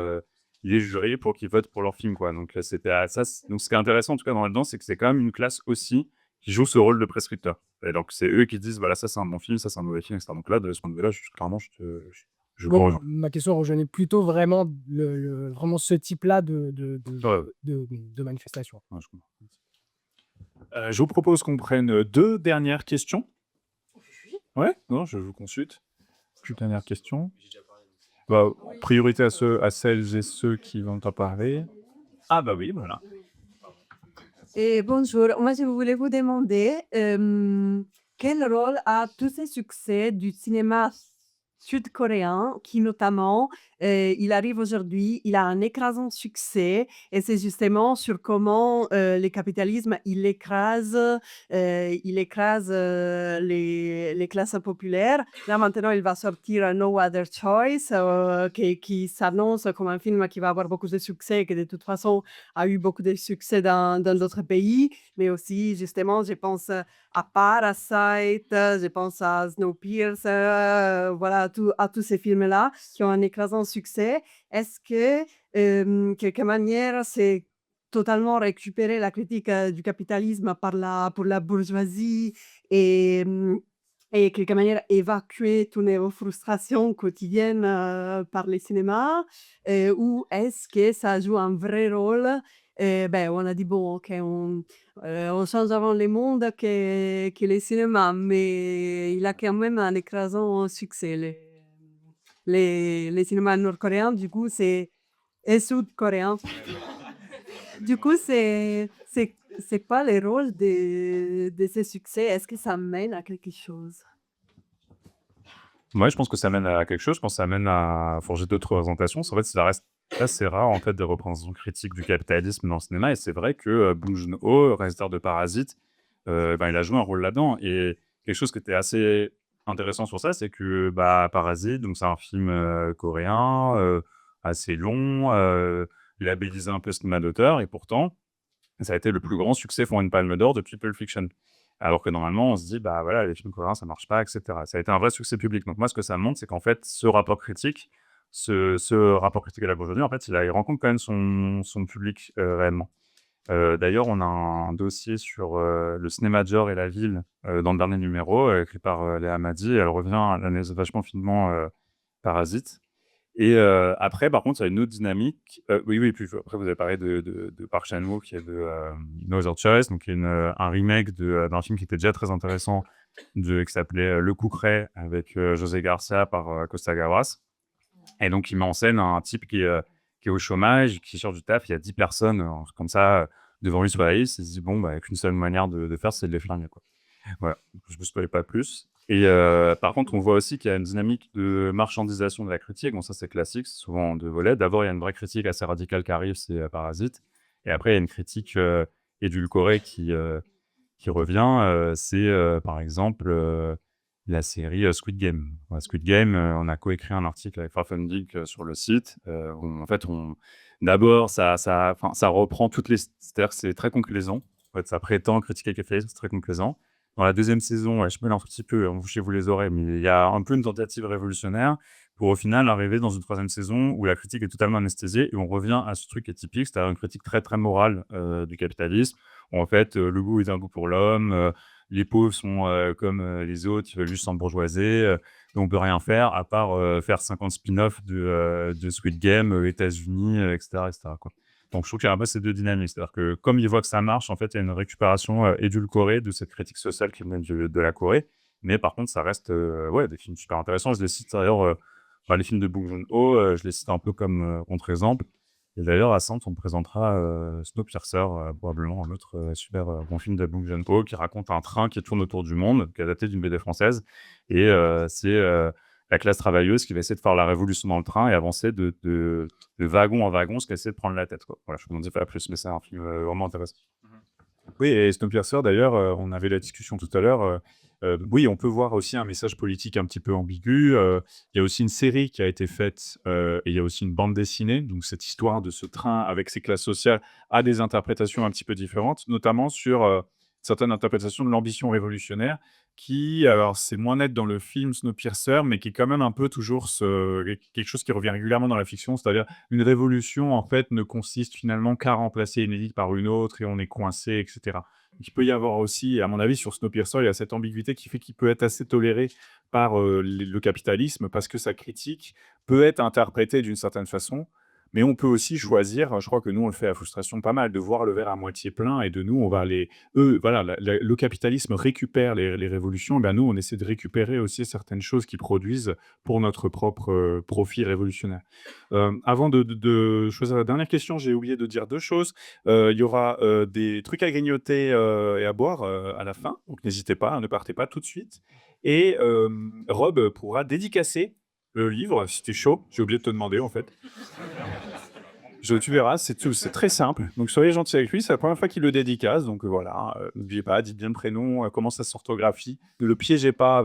les jurys pour qu'ils votent pour leur film, quoi. Donc, donc, ce qui est intéressant, en tout cas, dans là-dedans, c'est que c'est quand même une classe aussi qui jouent ce rôle de prescripteur. Et donc, c'est eux qui disent, voilà, ça, c'est un bon film, ça, c'est un mauvais film, etc. Donc là, de ce point de vue-là, clairement, je Bon, rejoins. ma question rejoignait plutôt vraiment vraiment ce type-là Ouais. de manifestation. Ouais, je comprends. Je vous propose qu'on prenne 2 dernières questions. Ouais, non, je vous consulte. Plus dernière question. Priorité à celles et ceux qui vont en parler. Ah bah oui, voilà. Et bonjour, moi je voulais vous demander quel rôle a tous ces succès du cinéma sud-coréen qui notamment Il arrive aujourd'hui, il a un écrasant succès et c'est justement sur comment le capitalisme, les classes populaires. Là, maintenant, il va sortir No Other Choice, qui s'annonce comme un film qui va avoir beaucoup de succès, qui de toute façon a eu beaucoup de succès dans d'autres pays, mais aussi, justement, je pense à Parasite, je pense à Snowpiercer, voilà, à tous ces films-là qui ont un écrasant succès. Est-ce que, quelque manière, c'est totalement récupérer la critique du capitalisme pour la bourgeoisie et, et quelque manière évacuer toutes nos frustrations quotidiennes par les cinémas, ou est-ce que ça joue un vrai rôle? Ben, on a dit, bon, ok, on change avant le monde que les cinémas, mais il a quand même un écrasant succès. Les cinémas nord-coréens, du coup, et sud-coréens. Du coup, c'est quoi le rôle de ces succès? Est-ce que ça mène à quelque chose? Moi, je pense que ça mène à quelque chose. Je pense que ça mène à forger d'autres représentations. En fait, ça reste assez rare, en fait, des représentations critiques du capitalisme dans le cinéma. Et c'est vrai que Bong Joon-ho, réalisateur de Parasite, il a joué un rôle là-dedans. Et quelque chose qui était assez intéressant sur ça, c'est que Parasite, donc c'est un film coréen, assez long, labellisé un peu cinéma d'auteur. Et pourtant, ça a été le plus grand succès pour une Palme d'Or depuis Pulp Fiction. Alors que normalement, on se dit, bah voilà, les films coréens, ça marche pas, etc. Ça a été un vrai succès public. Donc moi, ce que ça montre, c'est qu'en fait, ce rapport critique, ce rapport critique à la bourgeoisie, en fait, il rencontre quand même son public réellement. D'ailleurs, on a un dossier sur le cinéma de genre et la ville dans le dernier numéro, écrit par Léa Hamadi. Elle revient, elle analyse vachement finement Parasite. Et après, par contre, il y a une autre dynamique. Oui, puis après, vous avez parlé de Park Chan-wook qui est de No Other Choice, donc qui est un remake d'un film qui était déjà très intéressant, qui s'appelait Le Coucret, avec José Garcia par Costa Gavras. Et donc, il met en scène un type qui est au chômage, qui sort du taf, il y a 10 personnes comme ça devant lui sur la liste, il se dit, bon, qu'une seule manière de faire, c'est de les flinguer, quoi. Voilà, je ne me spoil pas plus. Et par contre, on voit aussi qu'il y a une dynamique de marchandisation de la critique. Bon, ça, c'est classique, c'est souvent en deux volets. D'abord, il y a une vraie critique assez radicale qui arrive, c'est Parasite. Et après, il y a une critique édulcorée qui revient. C'est, par exemple, la série Squid Game. Ouais, Squid Game, on a coécrit un article avec Farfunding sur le site. En fait, d'abord, ça reprend toutes les... C'est-à-dire que c'est très complaisant. En fait, ça prétend critiquer le capitalisme, c'est très complaisant. Dans la deuxième saison, je me lance un petit peu, bouchez-vous les oreilles, mais il y a un peu une tentative révolutionnaire pour au final arriver dans une troisième saison où la critique est totalement anesthésiée et on revient à ce truc qui est typique, c'est-à-dire une critique très très morale du capitalisme. Où, en fait, le goût est un goût pour l'homme, les pauvres sont comme les autres, ils veulent juste s'embourgeoiser, donc on peut rien faire à part faire 50 spin-offs de Squid Game, États-Unis, etc., etc., quoi. Donc, je trouve qu'il y a un peu ces deux dynamiques. C'est-à-dire que comme ils voient que ça marche, en fait, il y a une récupération édulcorée de cette critique sociale qui vient de la Corée. Mais par contre, ça reste des films super intéressants. Je les cite d'ailleurs, les films de Bong Joon-ho, je les cite un peu comme contre-exemple. Et d'ailleurs, à Sante, on présentera Snowpiercer, probablement un autre super bon film de Bong Joon-ho qui raconte un train qui tourne autour du monde, qui est adapté d'une BD française. Et c'est la classe travailleuse qui va essayer de faire la révolution dans le train et avancer de wagon en wagon, ce qui essaie de prendre la tête, quoi. Voilà, je ne vous en dis pas plus, mais c'est un film vraiment intéressant. Oui, et Snowpiercer, d'ailleurs, on avait la discussion tout à l'heure. Oui, on peut voir aussi un message politique un petit peu ambigu. Il y a aussi une série qui a été faite et il y a aussi une bande dessinée. Donc, cette histoire de ce train avec ses classes sociales a des interprétations un petit peu différentes, notamment sur certaines interprétations de l'ambition révolutionnaire qui, alors, c'est moins net dans le film Snowpiercer, mais qui est quand même un peu toujours quelque chose qui revient régulièrement dans la fiction, c'est-à-dire une révolution, en fait, ne consiste finalement qu'à remplacer une élite par une autre et on est coincé, etc. Il peut y avoir aussi, à mon avis, sur Snowpiercer, il y a cette ambiguïté qui fait qu'il peut être assez toléré par le capitalisme parce que sa critique peut être interprétée d'une certaine façon, mais on peut aussi choisir, je crois que nous on le fait à Frustration pas mal, de voir le verre à moitié plein et de nous on va voilà, le capitalisme récupère les révolutions, et bien nous on essaie de récupérer aussi certaines choses qu'ils produisent pour notre propre profit révolutionnaire. Avant de choisir la dernière question, j'ai oublié de dire deux choses. Il y aura des trucs à grignoter et à boire à la fin, donc n'hésitez pas, ne partez pas tout de suite. Et Rob pourra dédicacer Le livre, si t'es chaud, j'ai oublié de te demander en fait. Tu verras, c'est tout, c'est très simple. Donc soyez gentil avec lui, c'est la première fois qu'il le dédicace, donc voilà, n'oubliez pas, dites bien le prénom, comment ça s'orthographie. Ne le piégez pas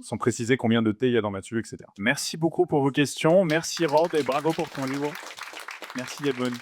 sans préciser combien de T il y a dans Mathieu, etc. Merci beaucoup pour vos questions, merci Rod et bravo pour ton livre. Merci Yabon.